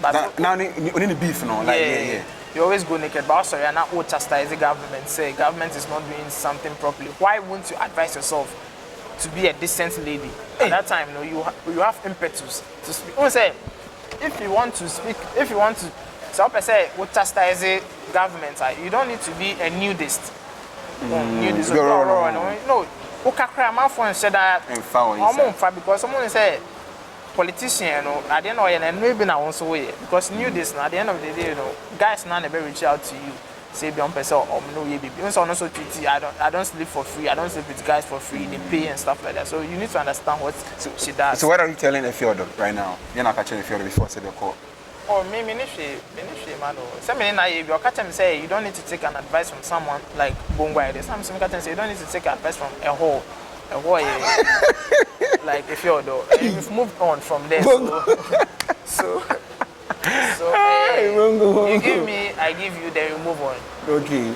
But now only beef no like yeah. You always go naked, but also you're not chastise the government. Say government is not doing something properly. Why wouldn't you advise yourself to be a decent lady? At that time, no, you have impetus to speak. Say if you want to speak, if you want to, so I say chastise the government. You don't need to be a nudist. Nudist. No. Ukakra my phone said that. Because someone said. Politician, at the end of the day, maybe now also because knew this. At the end of the day, guys now never reach out to you. Say beyond person or no baby. Also treat I don't sleep for free. I don't sleep with guys for free. They pay and stuff like that. So you need to understand what she does. So what are you telling Efiodo right now? You're not catching Efiodo before say the call. Oh, me man. Some men if you catch them say you don't need to take an advice from someone like Bongo. Some catch them say you don't need to take advice from a whole. Like if you're and you've moved on from there. So you give me, I give you, then you move on. Okay.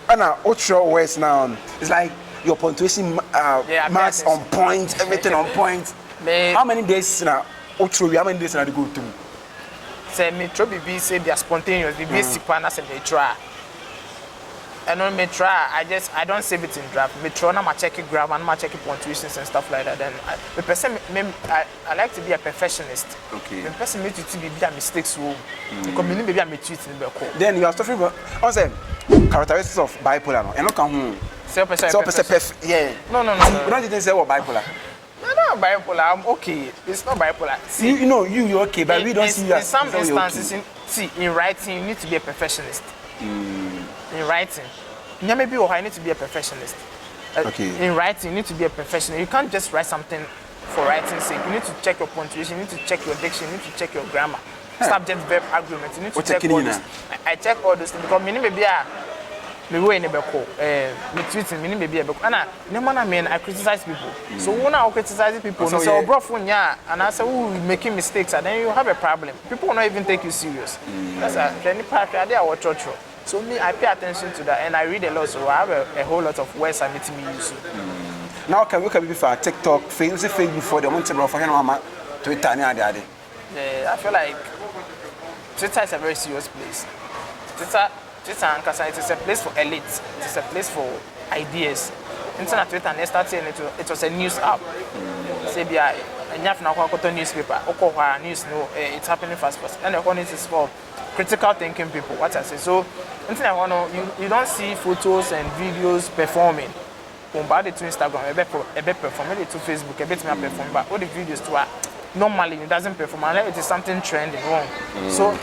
And now, what's your words now? It's like your punctuation marks on point, everything on point. How many days now? How many days now to go to? Say me try be say they are spontaneous. Be basic partners and they try. And on me try, I don't save it in draft. Me try na ma check it grammar, and ma check it punctuations and stuff like that. Then I like to be a perfectionist. Okay. The person me to be a mistakes so because me maybe I me tweet in the call. Then you are suffering from characteristics of bipolar no. And no can yeah. No. You don't even say what bipolar. No, bipolar. I'm okay. It's not bipolar. See, you're okay, but we don't see you as in some instances. In writing, you need to be a perfectionist. In writing, maybe I need to be a perfectionist. Okay. In writing, you need to be a professional. You can't just write something for writing's sake. You need to check your punctuation. You need to check your diction. You need to check your grammar. Subject, verb, argument. You need to check all this. I check all those things because me way in the beko. Me tweeting. Me maybe a beko. I criticize people. So when I criticize people, no say bro phone and I say making mistakes, and then you have a problem. People will not even take you serious. That's a part they are what church. So me, I pay attention to that, and I read a lot. So I have a whole lot of words I need to use. Now can we be for TikTok, Facebook for the monthly for Twitter and I feel like Twitter is a very serious place. Twitter it is a place for elites. It is a place for ideas. Internet Twitter and started it was a news app. Say and you have now got a newspaper, or news, no, it's happening fast. And the one is for critical thinking people. What I say, so you don't see photos and videos performing. But to Instagram, a bit perform, to Facebook, a bit more perform, but all the videos to normally it doesn't perform unless it is something trending wrong. So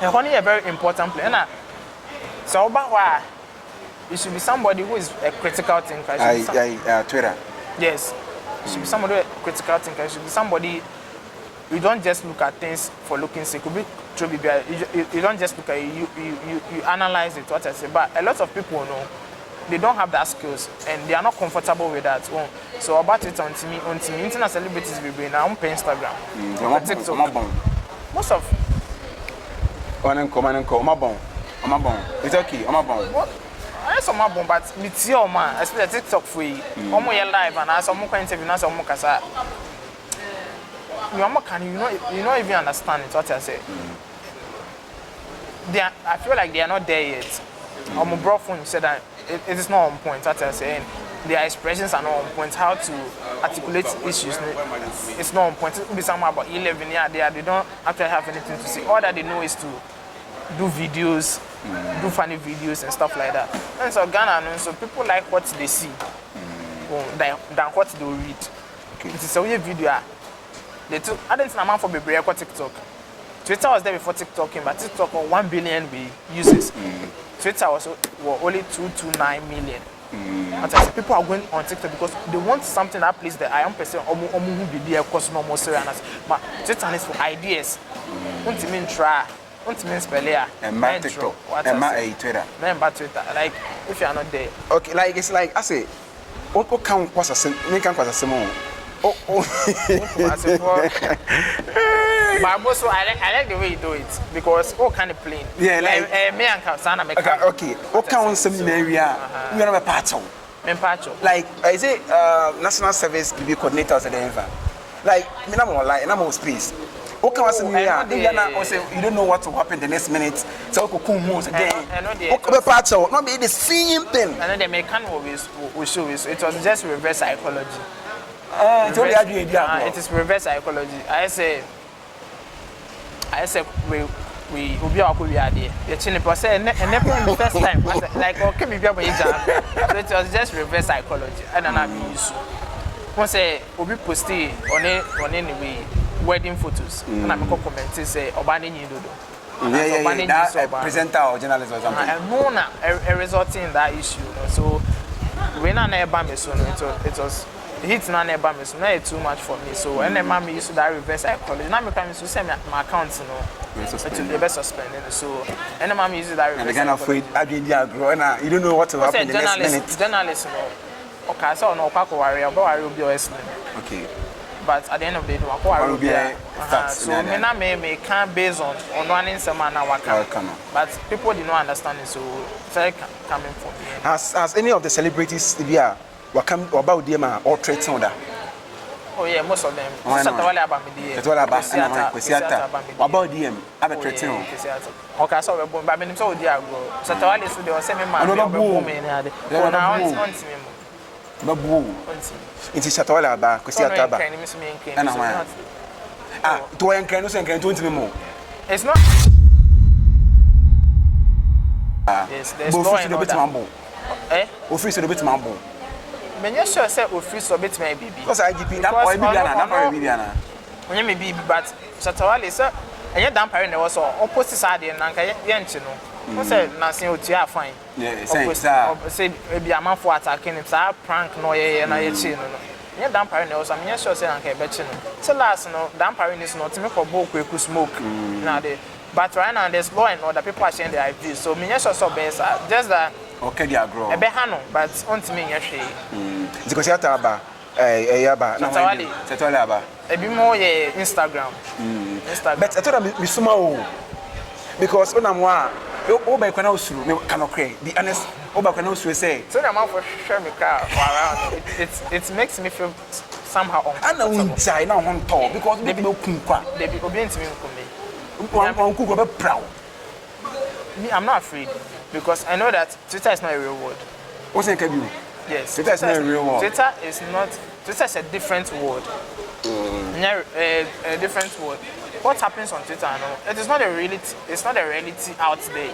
a very important play. So about why it should be somebody who is a critical thinker. Twitter. Yes. It should be somebody who is a critical thinker. It should be somebody you don't just look at things for looking sake. You don't just look at it, you analyze it, what I say. But a lot of people know they don't have that skills and they are not comfortable with that. So about it on me, internet celebrities will be now on Instagram, on TikTok. Most of it's okay, I saw my bomb, but it's your man, especially TikTok for you. Live and I saw more interview, and I saw more kasa. You not even understand it, what I say. I feel like they are not there yet. My brother said that it is not on point, what I'm saying. Their expressions are not on point. How to articulate issues, it's not on point. It will be something about 11 years there. They don't actually have anything to say. All that they know is to do videos, do funny videos and stuff like that. And so Ghana, so people like what they see than what they read. Okay. It is a weird video. I didn't know for baby TikTok. Twitter was there before TikTok came, but TikTok 1 billion users. Twitter was only 229 million. People are going on TikTok because they want something that plays the I am person who be there cause no more serious. But Twitter is for ideas. Want to mean try, want to mean spell here. And TikTok. And Twitter. Twitter. Like if you are not there. Okay, like it's like I say, what can cause a sim? But also I like the way you do it because all kind of plain. Yeah, like me and Sana make okay. What can area? We are a part of. Like I say, national service be coordinators at the end. Like me, I'm online and I'm on space. What can you don't know what will happen the next minute. So we could move again. Okay, part of not be the same thing. And then the mechanic will show it. It was just reverse psychology. It is reverse psychology. I say we be our cool idea. The Chinese say and the first time like okay we be able to so it was just reverse psychology. And then I use one say we post it on anyway wedding photos and I make comment say obani nyi dodo. That presenter or journalist or something. And no na a resulting in that issue. So when Nana Aba Anamoah it was hit Nana Aba Anamoah too much for me. So when the mommy used to that reverse psychology, now me come to send my account, to be suspended. So and the mommy used that reverse. And again afraid GhOne, you don't know what will happen the next minute. Journalists, okay, so no worry will be listening. Okay. But at the end of the day, no be so me na me can based on running some man but people did not understand it, so it's like coming from me. Has any of the celebrities come about them or threaten that? Oh yeah, most of them. Serwaa about them have threaten. Okay, so we but me so dia go. Serwaa is they say me man be now Babu. Inti Serwaa Aba Aba. To encourage no say encourage to me. It's not. Yes, there's no one. Office a bit mambo. Me just sure say office a bit my baby. Because IGP that boy be Ghana. When me be but Serwaa is and you damn parent was opposite side and nanka yenchi no. Who said nothing otua fine. Yeah, say be a man for attacking it prank no ye na ye chi no. You damn parent was I'm sure say nanka be chi no. So last no damn parent is not me for book we could smoke. Now they but right now there's law and order people are sharing their ideas. So me just so best just that okay they grow. E be hano but on to me yehwe. Because Aba Serwaa Aba. E be more ye Instagram. Instagram. But I thought me suma o because onamwa oba kwana usuru me kanokre be honest oba kwana usuru say so na man for share me car around it makes me feel somehow uncomfortable. Ana unjai na hon to because they be no kunkwa they be obi ntimi nkomi. Me, I'm not afraid because I know that Twitter is not a real world. What's in Kebu? Yes. Twitter is not a real world. Twitter is a different world. A different word. What happens on Twitter, no, it is not a reality. It's not a reality out there.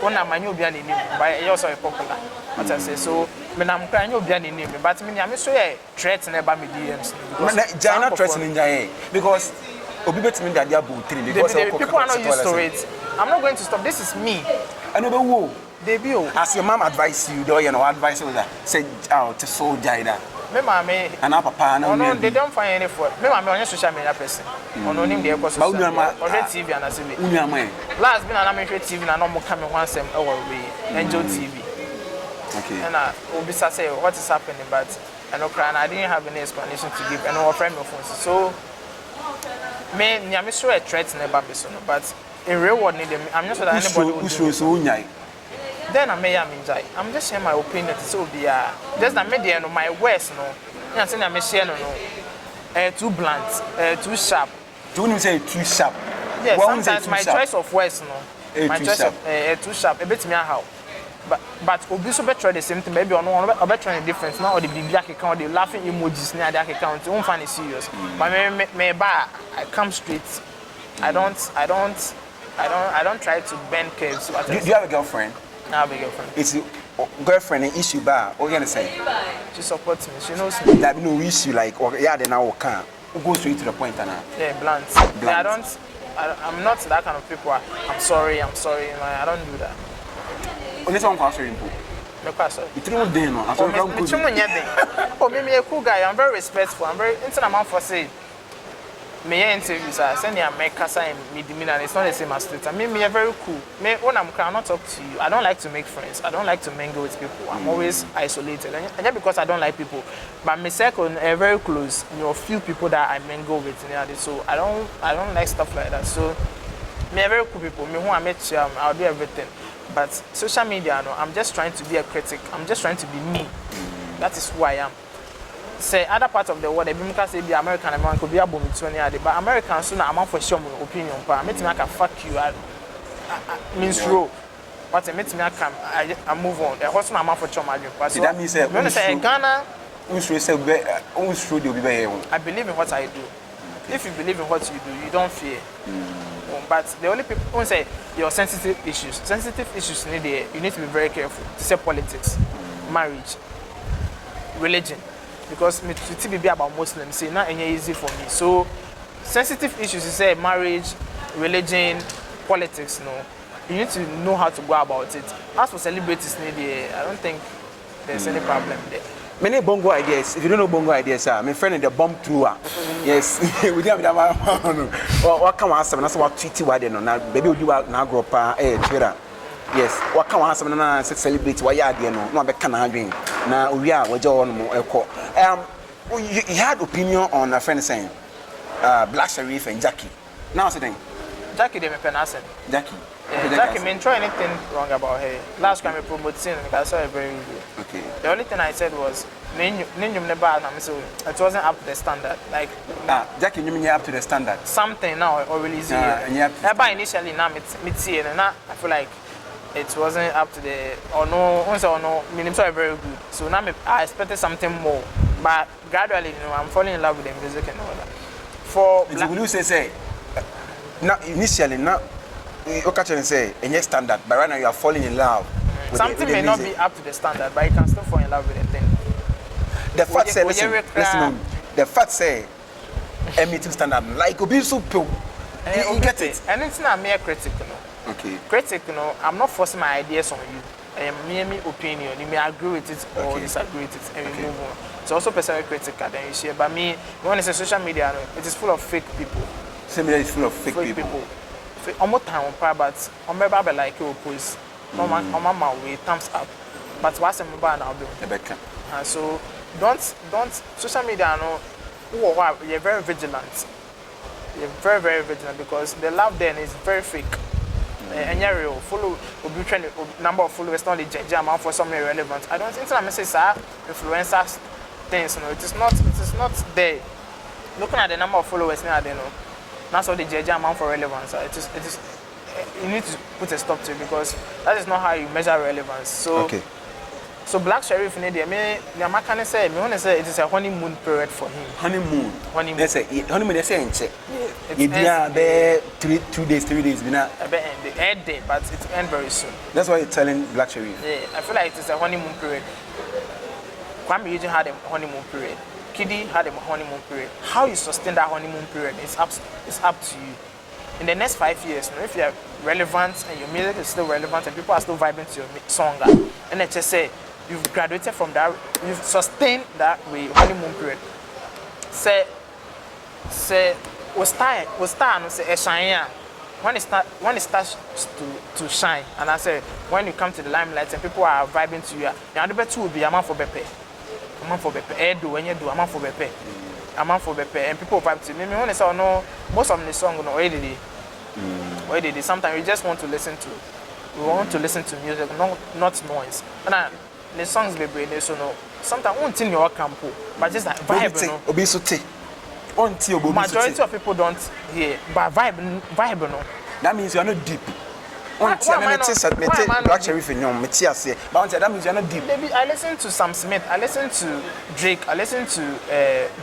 When I'm new behind the name, but you also popular. What I say, so when I'm crying, you'll be name, but me, I'm so a threat never me DMs. China threatening Jay because Obi bet me that they are booting because people are not used to it. I'm not going to stop. This is me. I know the woo. They be as your mom advise you, do you know advice with that? Say out to so Jada. Me mama and our papa no, they don't find any for me mama on social media person. On him the because on TV and asibe. Last been an American TV na no more coming once them our way. Angel TV. Okay. And I will say what is happening, but I know crying. I didn't have any explanation to give. And our friend of phones. So me I'm sure a threat never be so, but in real world I'm not sure that anybody will do it. Then I may I'm just sharing my opinion to so be just that media no my words no. You say I'm sharing no. Too blunt, too sharp. Do you say too sharp? Yes, sometimes my choice of words no. My choice of too sharp. A bit me how. But obi so better the same thing maybe on one better the difference now or the big black account the laughing emojis near the account won't find it serious. But me I come straight. I don't try to bend curves. Do you have a girlfriend? I have a girlfriend. It's your girlfriend an issue bar. What are you gonna say? She supports me. She knows me. That no issue like or yeah then I can go straight to the point now. Yeah, blunt. I'm not that kind of people. I'm sorry. I don't do that. This one question simple. Me question. You don't know. I saw me a cool guy. I'm very respectful. I'm very into the man for say. Me interviews are sending a make casa and me demeanor. It's not the same as Twitter. Me are very cool. Me when I'm crying, I not talk to you. I don't like to make friends. I don't like to mingle with people. I'm always isolated. And just because I don't like people, but my circle are very close. You know, few people that I mingle with. So I don't like stuff like that. So me are very cool people. Me who I met you, I'll do everything. But social media, no, I'm just trying to be a critic. I'm just trying to be me. That is who I am. Say other parts of the world, they can say be American, could be a bomb to but Americans soon I'm for sure my opinion. But I can fuck you. I means true. But I I move on. The horse I'm for sure my dream. That means when say Ghana, I believe in what I do. If you believe in what you do, you don't fear. But the only people who say your sensitive issues you need to be very careful. To say politics, marriage, religion. Because me to be about Muslims, say not any easy for me. So sensitive issues, you say marriage, religion, politics, you need to know how to go about it. As for celebrities, I don't think there's any problem there. Many bongo ideas. If you don't know bongo ideas, my friend in the bomb thrower. Yes, we didn't have that. What can I say? That's what tweety why they know. Now, baby, you are now grow up. Twitter. Yes, what can I say? Now, celebrity. Why are you no? No, I can't drink. Now we are. We're you had opinion on a friend saying, Black Sharif and Jackie. Now, sitting. Jackie, they me penasem. Jackie. Jackie, I didn't try anything wrong about her. Last time I promoted her, I saw her very good. Okay. The only thing I said was, it wasn't up to the standard. Like, Jackie, you mean you're up to the standard? Something now or release it. Initially, now and I feel like it wasn't up to the or no. Meaning so very good. So now I expected something more, but gradually, I'm falling in love with the music and all that. For will you say, not initially, not. Okay, say, and yes, standard, but right now you are falling in love. Something may not be up to the standard, but you can still fall in love with the thing. The fact say, listen, the fact say, meeting standard, like Obi so you get it. And it's not mere critic, Okay. Critic, I'm not forcing my ideas on you. I am mere opinion. You may agree with it or disagree with it, and we move on. It's also personal critic, then you share. But me, when it's a social media, it is full of fake people. Social media is full of fake people. Almost time but I'm never like you post. My way thumbs up. But what's a mobile now doing? So don't social media you're very vigilant. You're very, very vigilant because the love then is very fake. And you're real follow number of followers not the jam for some irrelevant. I don't think that message influencers things, it is not there. Looking at the number of followers now, that's what the judge amount for relevance. It is. You need to put a stop to it because that is not how you measure relevance. So, So Black Sheriff in India, me can say it is a honeymoon period for him. Honeymoon. Honeymoon. Honeymoon. They say in check. It's Be 3 days, 3 days. the end day, but it will end very soon. That's why you're telling Black Sheriff. Yeah, I feel like it is a honeymoon period. Kwame Eugene had a honeymoon period. Kiddy had a honeymoon period. How you sustain that honeymoon period is up to you. In the next 5 years, if you are relevant and your music is still relevant and people are still vibing to your song, and I just say you've graduated from that, you've sustained that honeymoon period. Say, we start and say shine. When it starts to shine, and I say when you come to the limelight and people are vibing to you, the better will be a man for bepe. A man for bepe. Do when you do a man for bepe. A man for bepe, and people vibe to me. When I say no, most of the songs already. Sometimes we just want to listen to. We want to listen to music, not noise. And the songs baby, they so no. Sometimes one thing your campo, but just like vibe, no. Majority of people don't hear, but vibe, no. That means you are not deep. Black Sheriff in your Metias, but that means you are not deep. Maybe I listen to Sam Smith, I listen to Drake, I listen to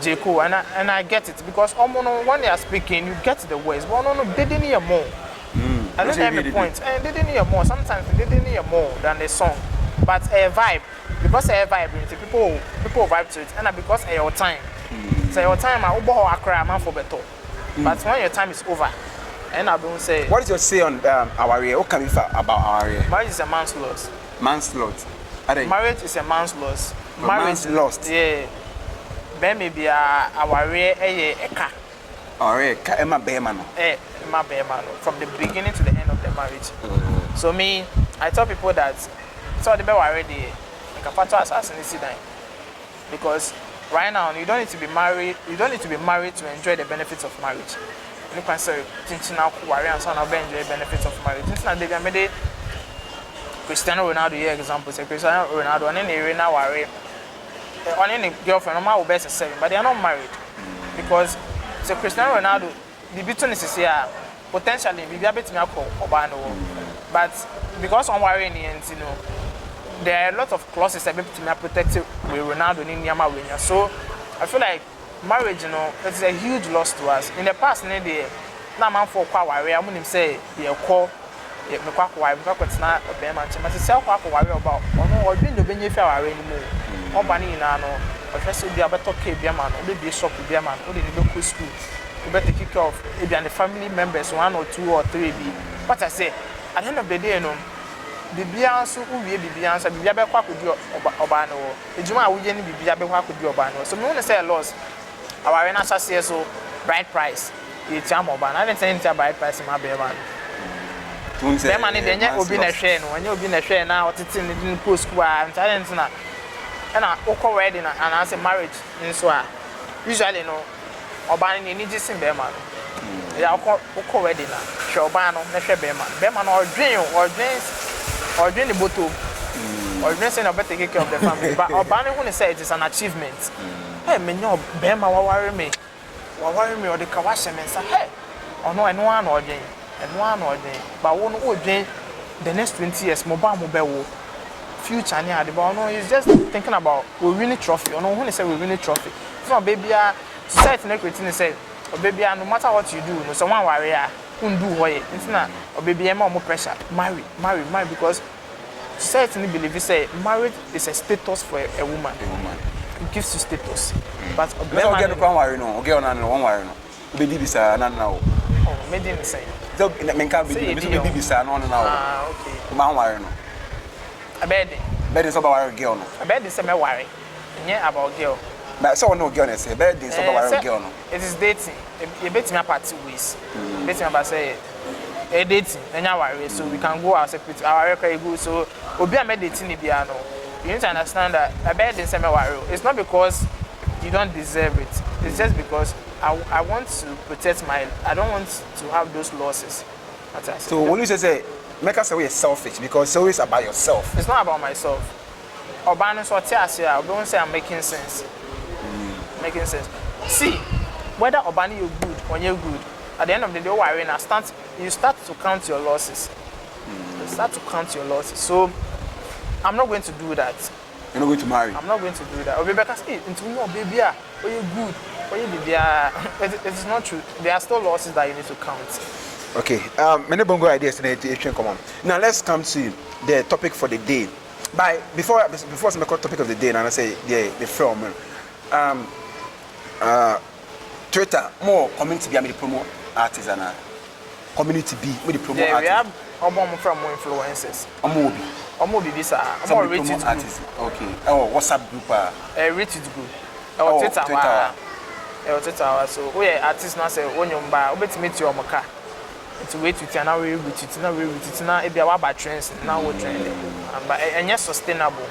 GhOne, and I get it because when they are speaking, you get the words. But no, they didn't hear more. I don't have a point. And they didn't hear more. Sometimes they didn't hear more than the song. But a vibe, because a vibe, people vibe to it, and because of your time. So your time, I will cry man for better. But when your time is over, and I don't say. What is your say on our area? What can we say about our area? Marriage is a man's loss. Man's loss. Marriage is a man's loss. Man's lost. Yeah. Ben maybe our area a car. Alright, Emma Behrman. Emma Behrman. From the beginning to the end of the marriage. So me, I tell people that so the bear already because right now you don't need to be married. You don't need to be married to enjoy the benefits of marriage. You can say now and son of enjoy the benefits of marriage. They made Cristiano Ronaldo here example. Say Cristiano Ronaldo and then they now worry. On any girlfriend, normal best 7, but they are not married because so Cristiano Ronaldo the between is here potentially be a bit more but because I'm worrying you know. There are a lot of clauses that are protected with Ronaldo in Yama. So I feel like marriage, you know, it's a huge loss to us. In the past, now man for worry, I'm going to say you call me quack worry because not a bear man. But it's self worry about or doing the benefit anymore. Or banning in ano, or just be a better beer man, or be a shop beer man, or the local school. You better kick off if and the family members 1 or 2 or 3 be. But I say at the end of the day, you know. Bibianso uwie bibianso bibia be kwa kodi oba no ejuma awuje ni bibia be kwa kodi oba no so me want to say a loss our arena associate so bright price e tiam oba na dey say bright price ma be man be man dey nya obi na hwe no anya obi na hwe na otete ni post ku a talent na na okọ wedding na and say marriage nso a usually no oba ni ni jisin be man ya okọ wedding na hwe oba no na hwe be man or doing the bottle, or doing saying about taking care of the family. But our banner who say it is an achievement. Hey, me no Bema worry me, or the Kawasham and say, hey, or no, and one or day, but one or day, the next 20 years, mobile future near the ball. No, he's just thinking about we winning trophy. Or no, when they say we winning trophy, it's not baby. Society never critically say, oh baby, no matter what you do, no someone worry. Do what it's not or baby more pressure marry because society believe say marriage is a status for a woman. It gives you status but no get one worry no okay on one worry no baby bisa na now oh me didn't say so men can baby bisa no now okay man worry no abed so about worry girl no abed say me worry nya about girl but so no girl say abed so about worry girl no it is dating you bet me apart 2 ways bet me about say a dating nya worry so we can go our separate our record go so obi am dating ni bia no you need to understand that abed say me worry it's not because you don't deserve it it's just because I want to protect I don't want to have those losses. So when you say make us say you're selfish because it's always about yourself. It's not about myself. Urban so I don't say I'm making sense. Making sense. See, whether Urban you're good or you're good, at the end of the day, you start to count your losses. You start to count your losses. So I'm not going to do that. You're not going to marry. I'm not going to do that. Or because into no baby, are you good? Or you baby, it is not true. There are still losses that you need to count. Okay. Many Bongo ideas today. Come on. Now let's come to the topic for the day. Before some topic of the day, and I say the film. Twitter more community be the promo artists and community be with the promo yeah, artists. We have from more influencers. Omobi bisa. Some promo artists. Okay. Oh, WhatsApp group. Reddit group. Twitter. Twitter. So we artists now say when you buy, we bet meet you omoka. It's wait to tell now we reach it now it be our trends now we trending. But and yes sustainable.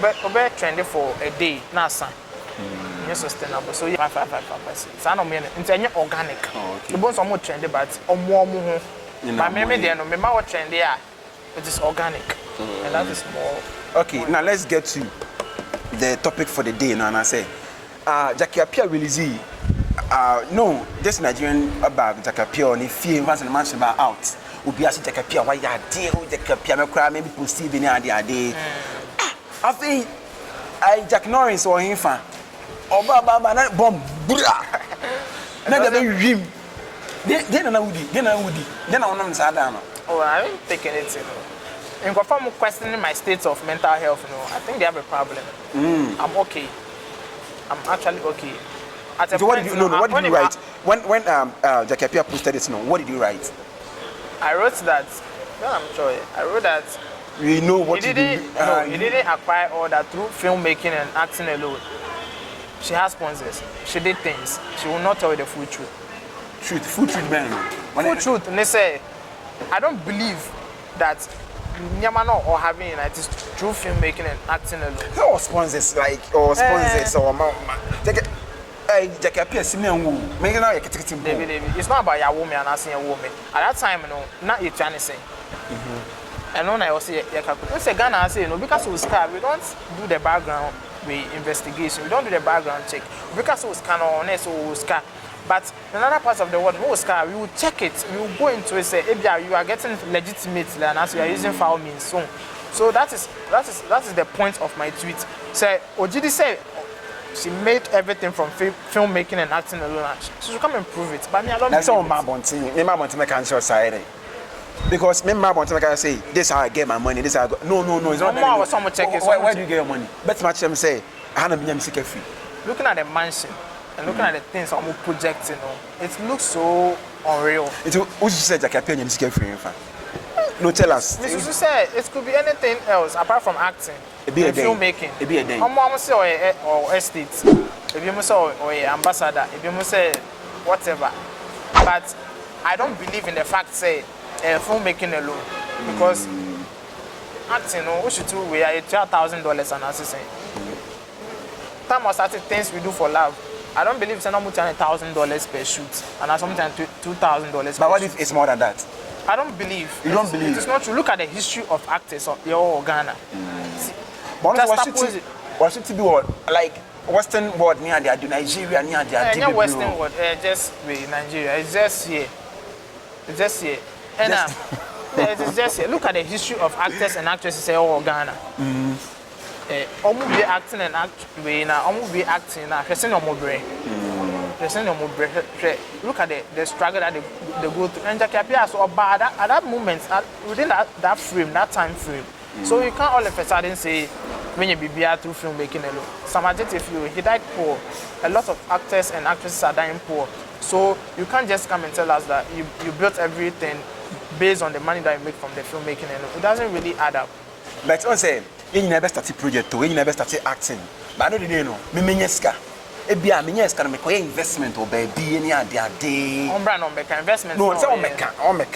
We trending for a day now son. Yes sustainable. So yeah 5. So no mean it's organic. The bones are more trendy but more. But maybe they no me more trendy it is organic. And that is more. Okay, now let's get to the topic for the day now and I say Jackie Apia release no, this Nigerian bag Jackie Apia on if you once in a month about out. Ubi asi Jackie Apia why ya dear Jackie Apia me cry maybe post even the day. I think Jack Norris or him fan. Oba na bomb bra. Na dey be rim. Then na wudi. Then I want to down. Oh, I ain't taking it, In confirm questioning my state of mental health, I think they have a problem. I'm okay. I'm actually okay. So what did you what did you write? When Jackie Apia posted it, what did you write? I wrote that I'm sure. I wrote that we know what he didn't acquire all that through filmmaking and acting alone. She has sponsors. She did things. She will not tell you the full truth. Full truth, man. Full truth. And they say, I don't believe that Nyamano or having it is through filmmaking and acting alone. Or sponsors or Jackie Apia it's not about your woman and asking a woman. At that time, not you trying to say. And when I was here, Ghana, I say, because we we don't do the background investigation. We don't do the background check. Because we scan on us, we scan. But in other parts of the world, we will check it. We will go into it. Say, if you are getting legitimate, and as you are using foul means, so that is the point of my tweet. Say, Ojidi say she made everything from filmmaking and acting alone. She should come and prove it. But me, I don't. That's all my bounty. Me, my bounty, my cancer side. Because me, my bounty, I say, this how I get my money. This how I go. No, it's not. Why do you get your money? Better match them say, I have a music free. Looking at the mansion. And looking at the things I'm projecting, it looks so unreal. Who said Jackie Apia and music free? No, tell us. Mrs. said it could be anything else apart from acting. It be a day. Filmmaking. It be a day. I'm say or estate. If you say or ambassador. If you say whatever. But I don't believe in the fact say filmmaking alone because acting, we should do we are $12,000 an assistant. Time I started things we do for love. I don't believe it's not more than $1,000 per shoot, and sometimes $2,000. But what if it's more than that? I don't believe. You don't believe? It is not true. Look at the history of actors of your Ghana. But what should it be what? Like Western world near there, Nigeria near there. Yeah, Western world, just Nigeria. It's just here. It's just here. And it's just here. Look at the history of actors and actresses in all Ghana. Be acting and be acting now. Look at the struggle that they go through. And Jackie Apia so bad at that moment, within that frame, that time frame. So you can't all of a sudden say when you be through filmmaking alone. Samajit, he died poor. A lot of actors and actresses are dying poor. So you can't just come and tell us that you built everything based on the money that you make from the filmmaking alone. It doesn't really add up. But I say, you never started project, you never started acting. But I don't know, me menyeska. Ebia menyeska me koye investment or baby any idea day. Brand on make investment. No, it's all make.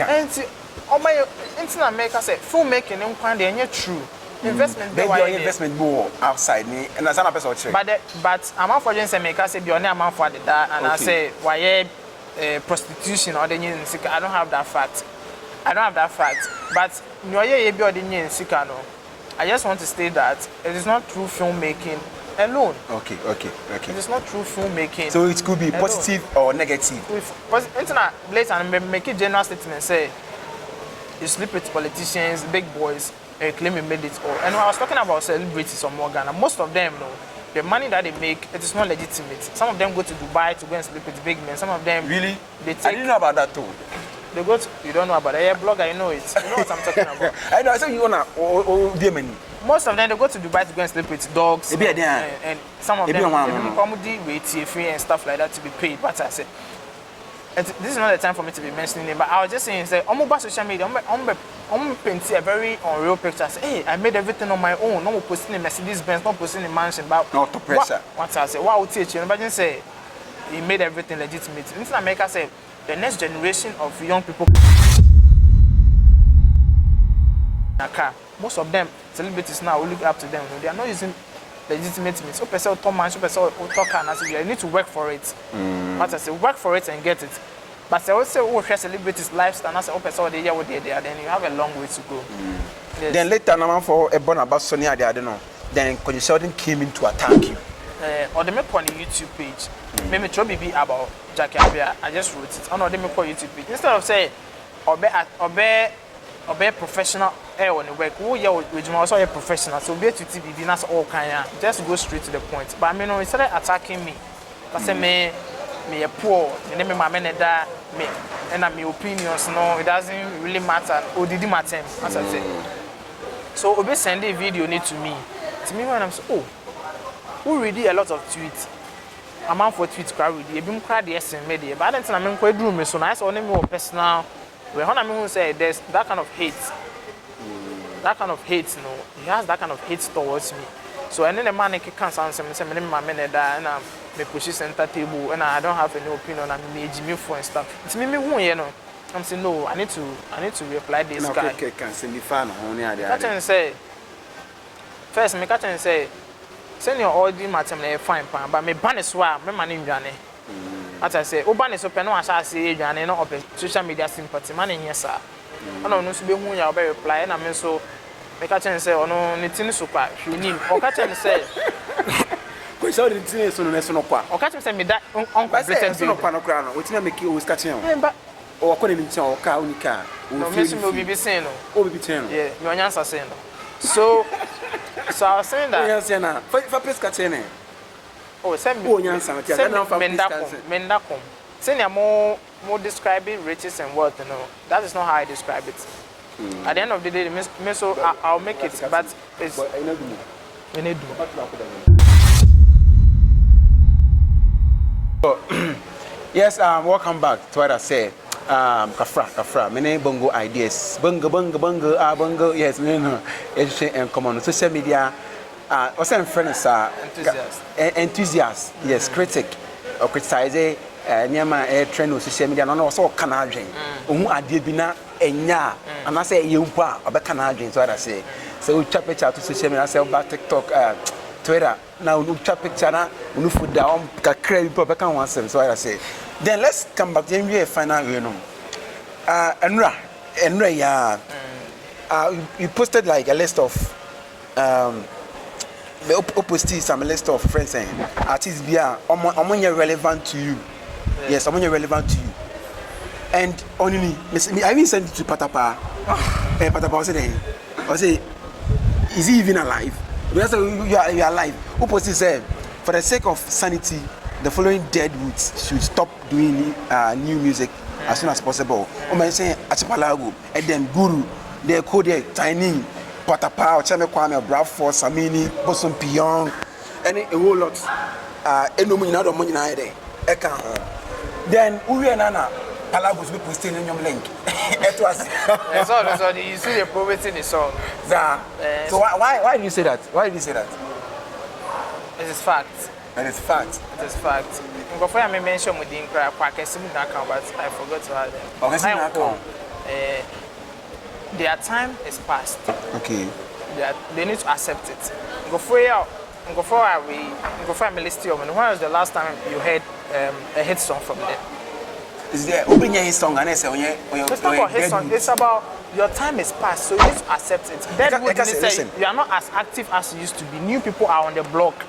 And my internet maker say filmmaking in Kwande and true. Investment baby your investment more outside me and as an person check. But I'm not for just say maker say be on amount for that and I say why prostitution or the I don't have that fact. But no ye be or the no. I just want to state that it is not true filmmaking alone. Okay. It is not true filmmaking. So it could be alone. Positive or negative. Internet later and make a general statement say you sleep with politicians, big boys. claim he made it all. And when I was talking about celebrities or more Ghana, most of them, the money that they make, it is not legitimate. Some of them go to Dubai to go and sleep with big men. Some of them Really? they take, I didn't know about that too. They go to, you don't know about it. Yeah, blogger, you know it. You know what I'm talking about. I know. I said you wanna Most of them they go to Dubai to go and sleep with dogs. And some of them wait free and stuff like that to be paid. But I said, this is not the time for me to be mentioning it. But I was just saying, say, I'm about social media. I'm painting a very unreal picture. I say, hey, I made everything on my own. No more posting in Mercedes Benz, not posting in mansion. But not to pressure. What I say, what would teach you? But just say, he made everything legitimate. In America, say, the next generation of young people. Most of them, celebrities now, we look up to them. They are not using legitimate means. So, person talk man, so person talk and I say, you need to work for it. But I say, work for it and get it. But I also say, share celebrities' lifestyle. And I say, oh, person, they are what they are. Then you have a long way to go. Yes. Then later, now for a born about Sonia, I don't know. Then Connie Sheldon came in to attack you. Or they make on the YouTube page. Maybe try be about Jackie Abia. I just wrote it. Oh no, they make on YouTube page. Instead of saying, obey professional on the work. Oh yeah, we also a professional. So be to TV, that's all kind of. Just go straight to the point. But I mean, instead of attacking me, I say me a poor, and then my men that me, and my opinions. No, it doesn't really matter. Or did it matter? As I say. So obey send a video need to me. To me when I'm so who read a lot of tweets. I'm out for tweets crowd read. Ebim crowd the SM media. But I don't think I'm quite do me so nice or name more personal. When I mean say there's that kind of hate. That kind of hate, no. He has that kind of hate towards me. So and then the man can answer me say my men that and me push center table and I don't have any opinion and me Jimmy for and stuff. It's me who you know. I'm saying no, I need to reply this guy. Okay, can say me fan on here. Catch and say first me catch and say send your audio matter me fine pan but me ban is why me man in Ghana. As I say, ban is open no as I say Ghana no open social media sympathy man in here sir. Ono no so be hu ya be reply na me so me catch and say ono ne tin so kwa hwini o catch and say ko so the tin so no so no kwa o catch me say me that uncompleted so no kwa no kra no wetin make you always catch him but o ko ne ntin o ka unika no me so me be saying no o be saying yeah me onyansa saying no so I was saying that yes na for please catch him oh send me onyansa na tia na for mendakom say na more describing riches and wealth, you know. That is not how I describe it. At the end of the day, so I'll make it, but it's we need to. Yes, welcome back to what I said. Kafra. My name Bongo ideas. Bongo. Yes, me know. And come on social media. What's your friends are enthusiasts. Yes, critic or criticize. Nyama trend on social media no so kana adwen ohun ade bi na enya ana say yempo a obeka na adwen so I say so we chat picture to social media say about TikTok Twitter now we chat picture na unu fuda on kakra bi obeka wan say so I say then let's come back then we final we no enra ya you posted like a list of posted some list of friends saying artists be are relevant to you. Yes, someone relevant to you. And only me, I even sent it to Patapa. Patapa was say, is he even alive? Because you are alive. Who posted said, for the sake of sanity, the following deadwoods should stop doing new music as soon as possible. I'm saying Achipalago, and then Guru, they code Tiny, Patapa, Chame Kwame, Bradford, Samini, Boson Pion, and a whole lot. And no money either. Then Nana Palagos be posting in your link. It was so you see the poverty in the song. So why do you say that? Why do you say that? It is fact. And it's fact. It is fact. Before I mention with the incredible account, but I forgot to add them. Okay, their time is past. Okay. They need to accept it. Before I list you, when was the last time you heard a hit song from them? Is there open your song and I say it's not about hit song, it's about your time is past, so you need to accept it. Then you are not as active as you used to be. New people are on the block.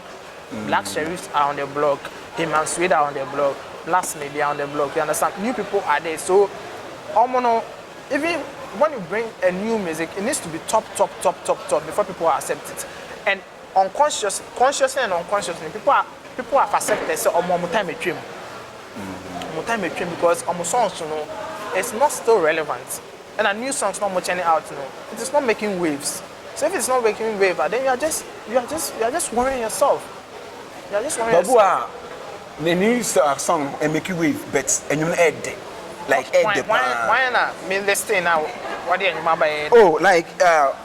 Black sheriffs are on the block. Heyman Swede are on the block. Last Lady are on the block. You understand? New people are there. So even when you bring a new music, it needs to be top before people accept it. And consciously and unconsciously, people have accepted say more time a trim. More time a trim because songs, you know, it's not still relevant. And a new song's not much any out, you know. It is not making waves. So if it's not making waves, then you are just worrying yourself. You are just worrying yourself. The new song and make you wave, but and you add like add the why not? I mean, let's stay now. What do you remember? Oh, like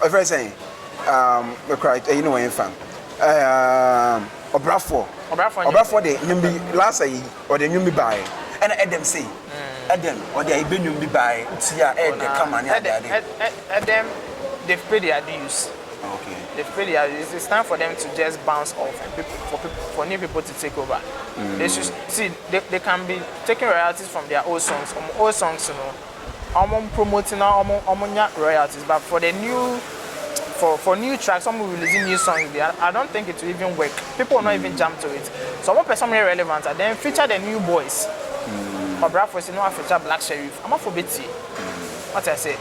if I say you know, I'm fan. Obrafo de nyumbi last year or the nyumbi buy and add them say add them or they be nyumbi buy tia add the come and add them they've paid their dues. Okay. They've paid their dues. It's time for them to just bounce off and for new people to take over. They should see they can be taking royalties from their old songs. Old songs, you know, promoting royalties, but for the new for new tracks, someone releasing new songs, I don't think it will even work. People will not even jump to it. So one person more relevant and then feature the new boys. Or Bradford, you know, I feature Black Sheriff. I'm a for Betty. What I say?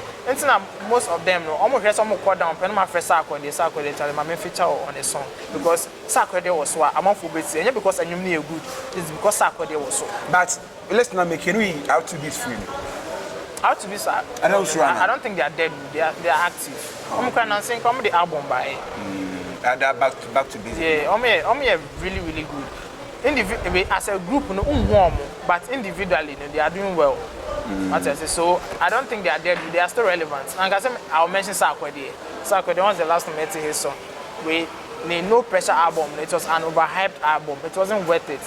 Most of them, no, almost hear someone call down, pen my first circle, they tell them I feature on a song. Because Sarko there was what I'm a for Betty, and because I knew me a good, it's because Sarko there was so. But let's not make any out to be free. How to be sad? I don't think they are dead. They are active. I'm kind saying come the album by. And they're back to business. Yeah, I'm really good. As a group, no, but individually, they are doing well. So I don't think they are dead. They are still relevant. And I'll mention Sarko there. Sarko, the one's the last time I his song. We no pressure album. It was an overhyped album. It wasn't worth it.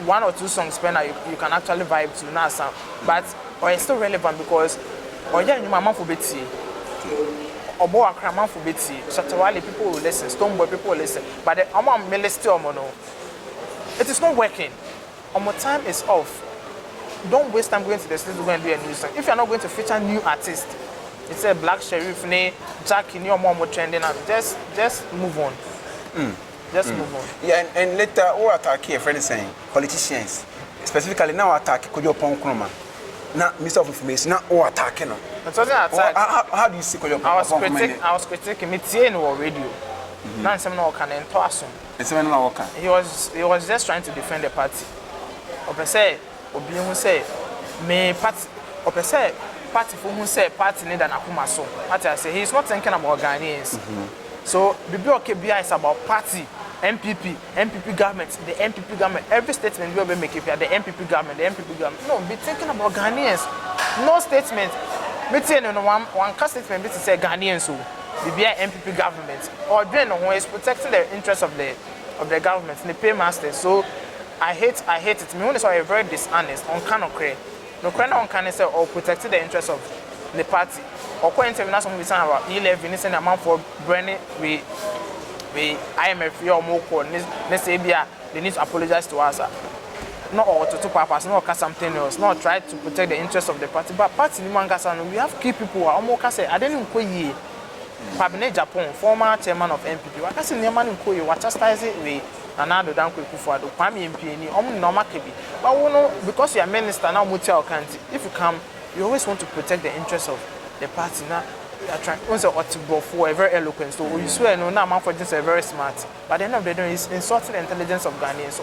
One or two songs you can actually vibe to now, but it's still relevant because you mama for Betty. Obo Accra man for Betty. Shatawale people will listen. Stoneboy people will listen. But the it is not working. Our time is off. Don't waste time going to the studio to go and do a new song. If you are not going to feature new artists, it's a Black Sheriff, Jack, in your mom trending, and just move on. Just move on. Yeah, and later, all attack here, friend is saying, politicians, specifically now attack Kojo Ponkroma. Now, Mr. of Information, not all attacking. How do you see Kojo Ponkroma? I was critiquing me on radio. Now, some no can enforce him. He was just trying to defend the party. Me party, party for who say party need an akumaso. I say he's not thinking about Ghanaians. So the BOKBI is about party, MPP government, the MPP government. Every statement we will make it the MPP government. No, be thinking about Ghanaians. No statement. Me tell you one statement be to say Ghanaians so the MPP government or then who is protecting the interests of the government and the paymasters. So I hate it. Me when are very dishonest on cannot create. No crane on can say or protecting the interests of the party. Or going to national we saying about 11 is an amount for Brenny we IMF or more let's say they need to apologize to us. Not all to two purpose, not something else, not try to protect the interests of the party. But party we have key people who are almost say I didn't know Pabine Japan, former chairman of MPP. I can't near man in Koyi, what chastise it with Nana Aba Anamoah, Kwame MP, normal kebi. But we know because you are minister now, Mutia County. If you come, you always want to protect the interests of the party. Now you are trying. Once you are for a very eloquent, so you swear no, now man for just a very smart. But the end of the day, is insulting the intelligence of Ghanaians. So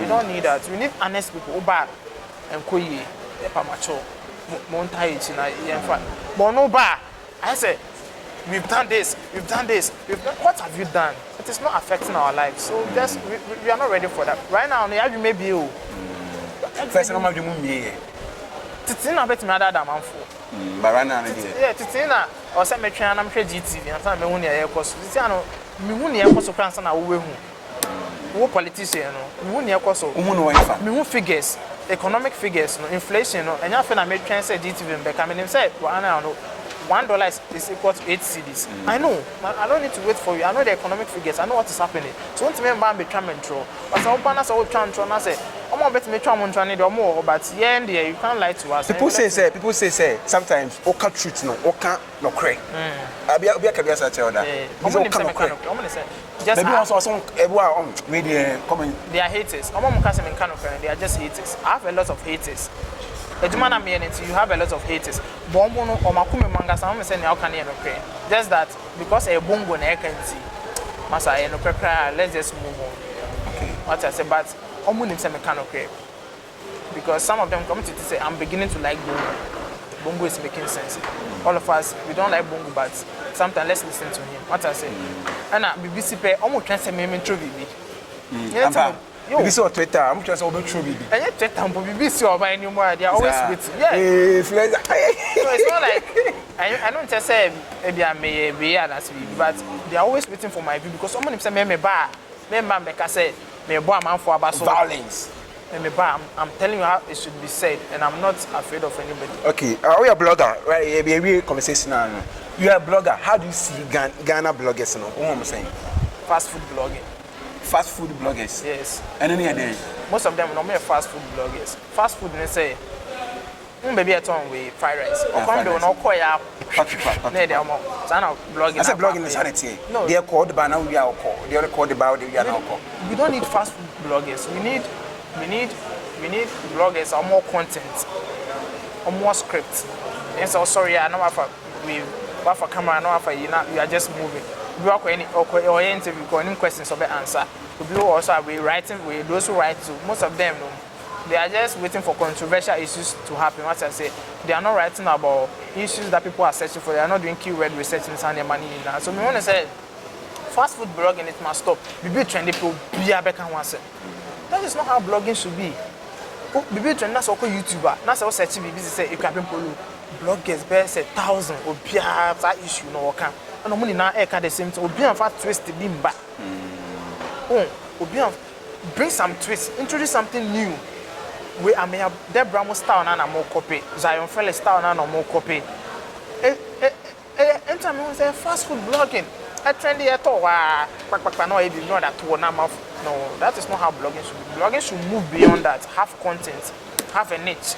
you don't need that. We need honest people. Oba and Koyi, Pamacho, Montai, but no bar. I say. We've done this. What have you done? It is not affecting our lives. So just we are not ready for that. Right now, you may be you. First, I'm not doing it. Titina bet me other than man for. But right now, yeah, Titina or some me train am hwe GTV and some me hu ne e koso. Titina no me hu ne e koso kran sa na wo hu. Wo politician no, me hu ne e koso. Hu no wife. Me hu figures, economic figures no, inflation no. Enya fe na me train say GTV be come me say $1 is equal to 8 cedis. I know. I don't need to wait for you. I know the economic figures. I know what is happening. So once me be try control. But some partners will try control and say, "I'm going to try control need more." But yeah, and you can't lie to us. People say sometimes oka truth no, oka no cray. Abia kabia sa tell that. I'm going to say just maybe also some comment. They are haters. They are just haters. I have a lot of haters. Ejuma na me and you have a lot of haters. Bongo no or makume manga some say now can okay. Just that because a bongo na can see. Masa no cry, let's just move on. Okay. What I say, but omu nim say me can okay. Because some of them come to say I'm beginning to like bongo. Bongo is making sense. All of us we don't like bongo, but sometimes let's listen to him. What I say. And BBC pay omu try say me intro bibi. BBC or Twitter, I'm just over true baby. And yet Twitter and BBC or by anymore, they are always with yeah. So it's not like I don't just say maybe I may be but they are always waiting for my view because someone say me bar, me make say me boy man for about violence. Me bar, I'm telling you how it should be said, and I'm not afraid of anybody. Okay, we are a blogger, right? Be a real conversation now. You are a blogger. How do you see Ghana bloggers? No, what am I saying? Fast food blogging. Fast food bloggers. Yes. And any other? Most of them are fast food bloggers. Fast food, they say, maybe at home with fried rice. Or come to no call ya. No, they are more. So I'm blogging. I said blogging is sanity. No, they are called by now. We are called. They are called about. We are now called. We don't need fast food bloggers. We need bloggers or more content, or more script. And so sorry, I know for camera, no for you. You are just moving. We work any or interview, any questions or answer. We also are writing. We those who write to most of them. They are just waiting for controversial issues to happen. What I say, they are not writing about issues that people are searching for. They are not doing keyword research and sending money in that. So we want to say, fast food blogging it must stop. We be trendy people. Be a better one. That is not how blogging should be. Be trendy. That's also YouTuber. That's also searching. Be busy say you can be bloggers. Best 1,000 or be that issue no can. And money now the same thing. Obi and twist the bimba. Obi bring some twist. Introduce something new. We I may have Deborah mo style na more copy. Zion Felix style na more copy. Enter me say fast food blogging. I trendy at all. No, even know that to na mouth. No, that is not how blogging should be. Blogging should move beyond that. Have content. Have a niche.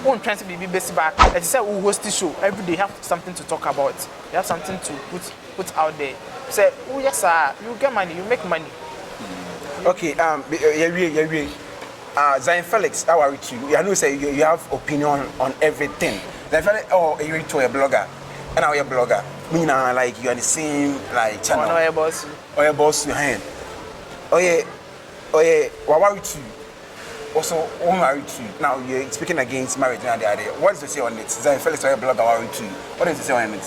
Won't try to be busy back. As you say, we host the show every day. Have something to talk about. You have something to put out there. Say, oh yes, sir, you get money, you make money. Okay, Zion Felix, how are you? I know say you have opinion on everything. Zion Felix, oh, you're into a blogger, and now you're a blogger. Me now, like you are the same like channel. Oh no, your boss. Oh, your boss, your hand. Oh yeah, what are you? Also, married to now you're speaking against marriage and the idea. What is to say on it? Zion Felix, or a blogger, married to? What is to say on it?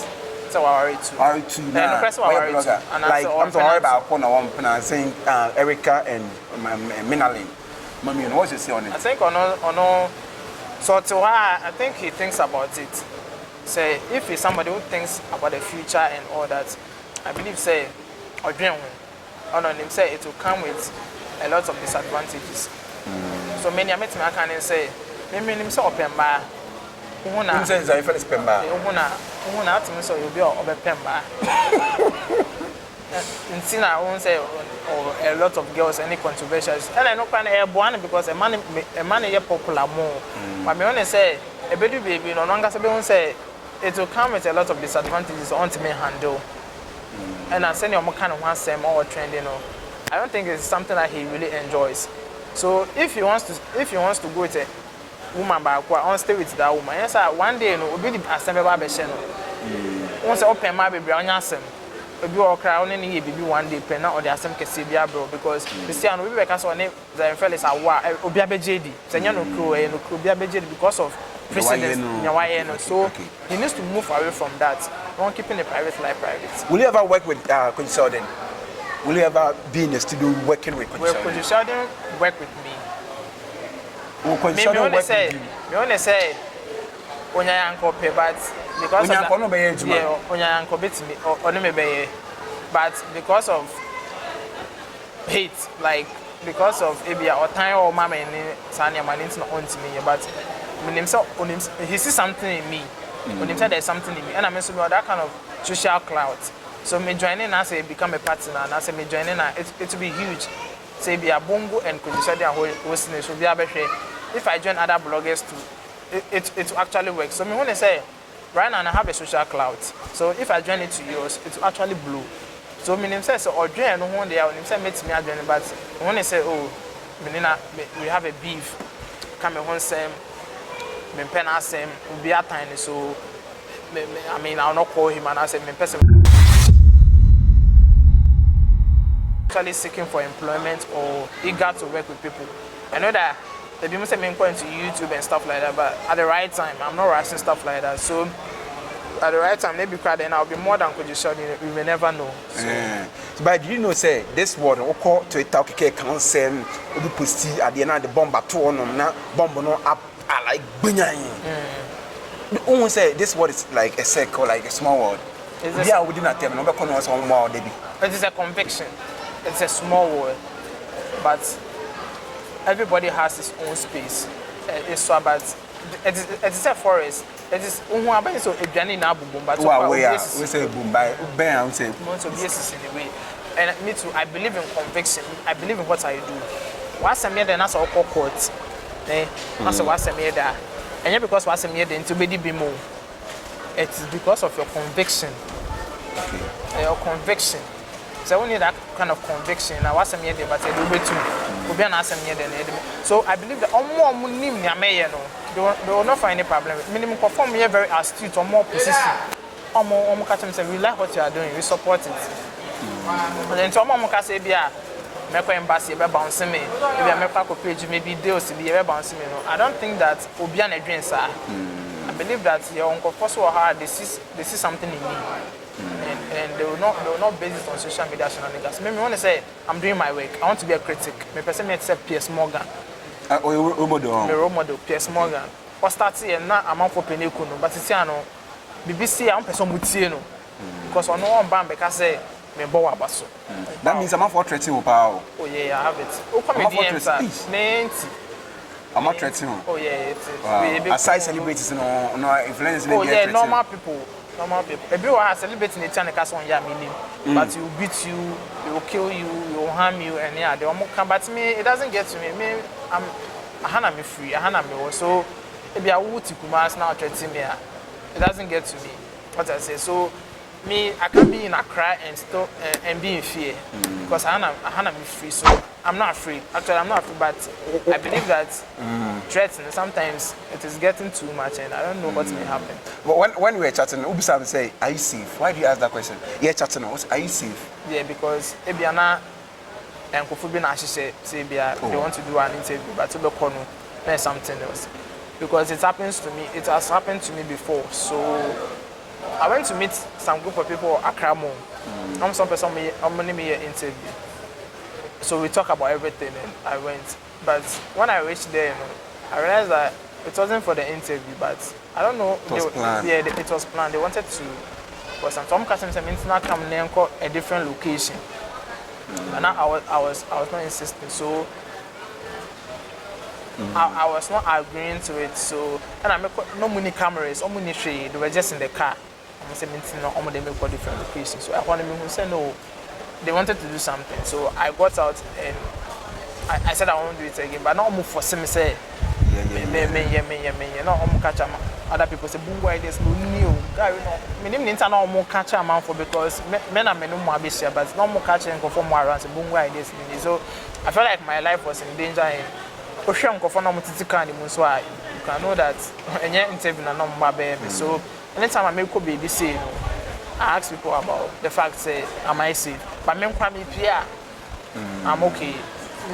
So married to. Married to now. Blogger. Like I'm sorry about one saying Erica and Minalin. Mommy, what's you say on it? I think on so to her, I think he thinks about it. Say if he's somebody who thinks about the future and all that, I believe say or dream on him say it will come with a lot of disadvantages. So many I met me I can say maybe him say open bar. Who says I feel open bar? Who na to me so you be open bar. In Tina, I won't say a lot of girls any controversials. And I know kind of one because a man is popular more. But me only say a baby no longer say it will come with a lot of disadvantages on to me handle. And I say your kind of one same or trending. I don't think it's something that he really enjoys. So if he wants to go with a woman back, I stay with that woman. Yes, one day no, be the assembly barber channel. Once open my baby on your Obi or cry only need baby one day pen or the assembly can see bro because the say no be because on the fellas are Obi JD. Say no crew be JD because of precedence. So he needs to move away from that. Not keeping the private life private. Will you ever work with consulting? Will you ever be in the studio working with consulting? Will consulting work with me? Will consulting work with you? Me only say onya uncle pay but because of that, yeah, onya uncle bit me or me be but because of hate like because of ebia or time or mama in Sanya man into on to me but he sees something in me when he said there's something in me and I mean so that kind of social clout. So me joining as I become a partner and as I me joining it will be huge. Say be a Bongo and Critic hosting it should be a better. If I join other bloggers too, it will actually work. So me want to say right now I have a social clout. So if I join it to yours, it will actually blow. So me name says or join no one day I name say meet me join but when they say oh we have a beef come home say me pen asem will be a time so I mean I'll not call him and I said me person actually seeking for employment or eager to work with people. I know that the people say me go into YouTube and stuff like that, but at the right time, I'm not rushing stuff like that. So at the right time, maybe cry then I'll be more than could you show you may never know. So, but you know, say this word or call to a talk can send we post at the end of the bomb at 2 on na bomb no up like bunyan. Who say this word is like a circle, like a small word. Yeah, we didn't tell me no be some more baby. It is a conviction. It's a small word, but everybody has his own space. It's so about it is a forest. It is unhuaba so eduane na abubum but we say boom by ben we say most of this in the way. And me too, I believe in conviction. I believe in what I do. What's me there na so court. Na so what's me there. And because what's me there into be bimo. It is because of your conviction. Okay. Your conviction. So we need that kind of conviction. Now, what's a mere day, but I do it too. We be an answer mere than so I believe that more munim they will not find any problem. Minimum perform here very astute or more persistent. Or more catch them say we like what you are doing, we support it. And then some more can say be a make embassy be bouncing me. Maybe I make a page maybe deals to be bouncing me. I don't think that will be an dream, sir. I believe that your uncle first or hard they see something in me. And they will not base it on social media shenanigans. Maybe want to say I'm doing my work. I want to be a critic. My person may accept Piers Morgan. Role model Piers Morgan. Or start here now I'm out for Penekuno, but it's no BBC I'm person mutie no. Because on one band because say me bow abaso. That means I'm out for threatening power. Oh yeah, I have it. Oh come DM sir. I'm not threatening. Oh yeah, it is. Aside celebrities no influencers. Oh yeah, normal people. Everyone has celebrating the channel cast on your meaning, but you beat you, they will kill you, they will harm you, and yeah, they will come. But me, it doesn't get to me. Me, I'm free. So maybe I would to Kumas now threatening me. It doesn't get to me. What I say. So me, I can be in Accra and still and be in fear because I'm free. So I'm not free. Actually, I'm not free, but I believe that threatening sometimes it is getting too much, and I don't know what may happen. But when we were chatting, Ubisa say, "Are you safe?" Why do you ask that question? Yeah, chatting. Are you safe? Yeah, because Ebiana and Kofubi Nashi say they want to do an interview, but to the corner, there's something else. Because it happens to me. It has happened to me before. So I went to meet some group of people at Accra. I'm some person I'm going to be an interview. So we talk about everything, and I went. But when I reached there, I realized that it wasn't for the interview, but I don't know. It was planned. Yeah, it was planned. They wanted to, because some customers meant not come there a different location. And I was not insisting. So I was not agreeing to it. So and I make no many cameras, no many tree. They were just in the car. I'm saying no, they make a different location. So I wanted me to say no. They wanted to do something. So I got out and I said I won't do it again. But now move for some say. Yeah. No, catch a man. Other people say Bongo ideas no new. Guy, you know, me name no more catch a man for because men are no more busy, but no more catching conform more around Bongo ideas. So I felt like my life was in danger. And Ocean conform no titika ni so you can know that any interview na no more baby. So anytime I make a baby say no, I ask people about the fact say am I safe? But me kwa me pia, I'm okay.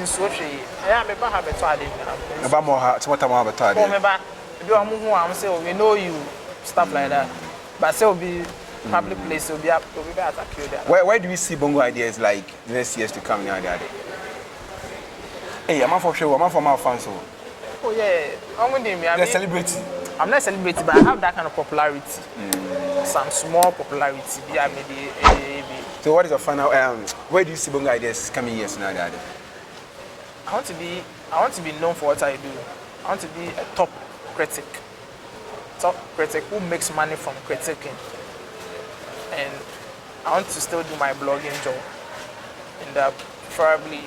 So yeah, me have a child. About more, what I'm about to do. Do I'm say we know you, stuff like that. But say will be public place will be attack you there. Where do we see Bongo ideas like next years to come now? Hey, I'm for sure. I'm for my fans. Oh yeah, I'm with him. I'm a celebrity. I'm not a celebrity, but I have that kind of popularity. Some small popularity. So what is your final? Where do you see Bongo ideas coming years now? I want to be known for what I do. I want to be a top critic who makes money from critiquing, and I want to still do my blogging job, and preferably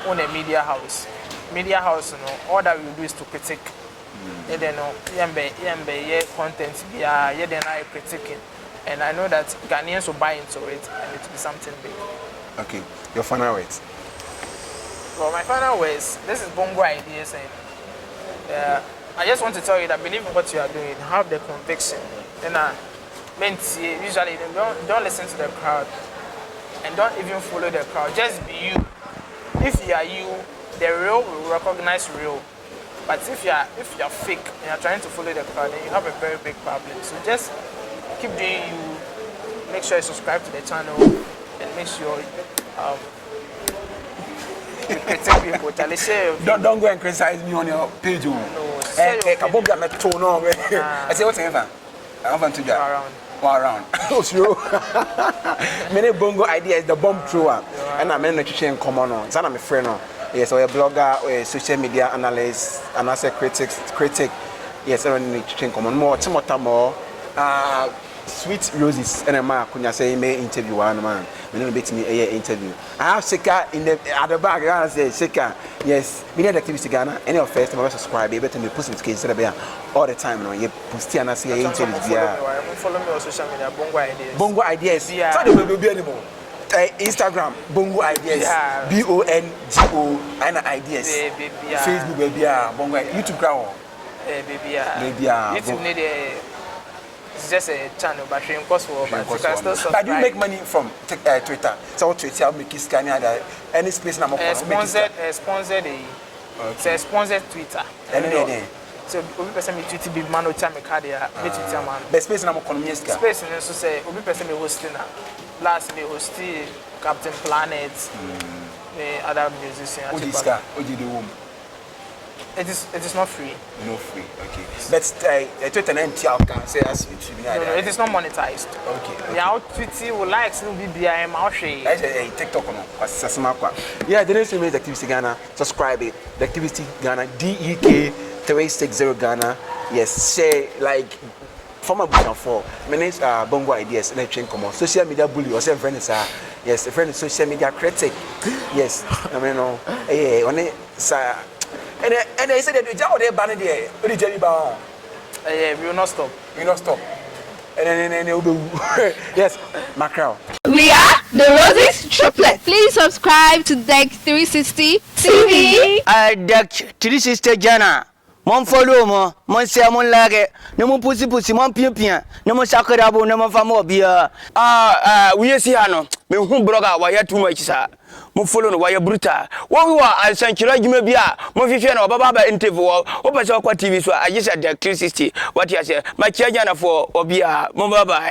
own a media house. Media house, you know, all that we do is to critique. Then content, then I critiquing, and I know that Ghanaians will buy into it, and it will be something big. Okay, your final words. Well, my final words, this is Bongo Ideas, and I just want to tell you that believe in what you are doing, have the conviction. And usually don't listen to the crowd and don't even follow the crowd. Just be you. If you are you, the real will recognize real. But if you are fake and you're trying to follow the crowd, then you have a very big problem. So just keep doing you. Make sure you subscribe to the channel and make sure you critique people. Don't go and criticize me on your page. No, I say what's ever. I want to go around. Oh, sure. Many Bongo ideas, the bomb thrower, and I'm in in common. It's not my friend. Yes, or a blogger, or a social media analyst, and as a critic. Yes, I'm in common. More, more. Sweet Roses, and a man could say, may interview one man. We never beat me a interview. I have Sika in the other bag. I say, Sika, yes, we need activity Ghana. Any of first, I'm subscribe, able to be pushing the case all the time. No, you post and I say, interview. Follow me on social media, Bongo Ideas. Bongo Ideas, yeah. So they will be anymore. Instagram, Bongo Ideas, yeah. BONGO, and Ideas. Facebook, baby, Bongo, YouTube, crowd. Baby, YouTube need a. It's just a channel, but you can still subscribe. But you make money from Twitter. So Twitter, I'll make it any space number. Sponsored, it's a sponsored Twitter. So, every person me Twitter big man, no time me card there. Me Twitter man. The space number economy is space. And so say, every person me hosting na. Last me hosting Captain Planet, other musicians. Odiska, Odi It is not free. No free, okay. But Twitter and NTL can say as YouTube. No, it is not monetized. Okay. Yeah, Twitter will like to be BIM. I'll show you. TikTok no. Yeah, the next is Activity Ghana. Subscribe it. The Activity Ghana DEK 360 Ghana. Yes, say like former Bushman for. My name is Bongo Ideas. And I train come on social media bully or say friend is yes, a friend is social media critic. Yes, I mean no. On it sir. And they said that the job they banned there. What did you do? We will not stop. We will not stop. And then yes, mackerel. We are the Roses Triplet. Please subscribe to Deck 360 TV. Deck 360 Ghana. Mon follow mo, mon share mon like, no mon pussy mon pia, no mon sakarabo, no mon famo bia. We see ano. Me hu blogger wa ya too much sir. Mo follow no wa ya brutal. Wo we wa sankira djuma bia, mo fifia na baba ba interview wo pese kwa TV so I just at the 360. What you say? My Ghana for obia. Mo bye bye.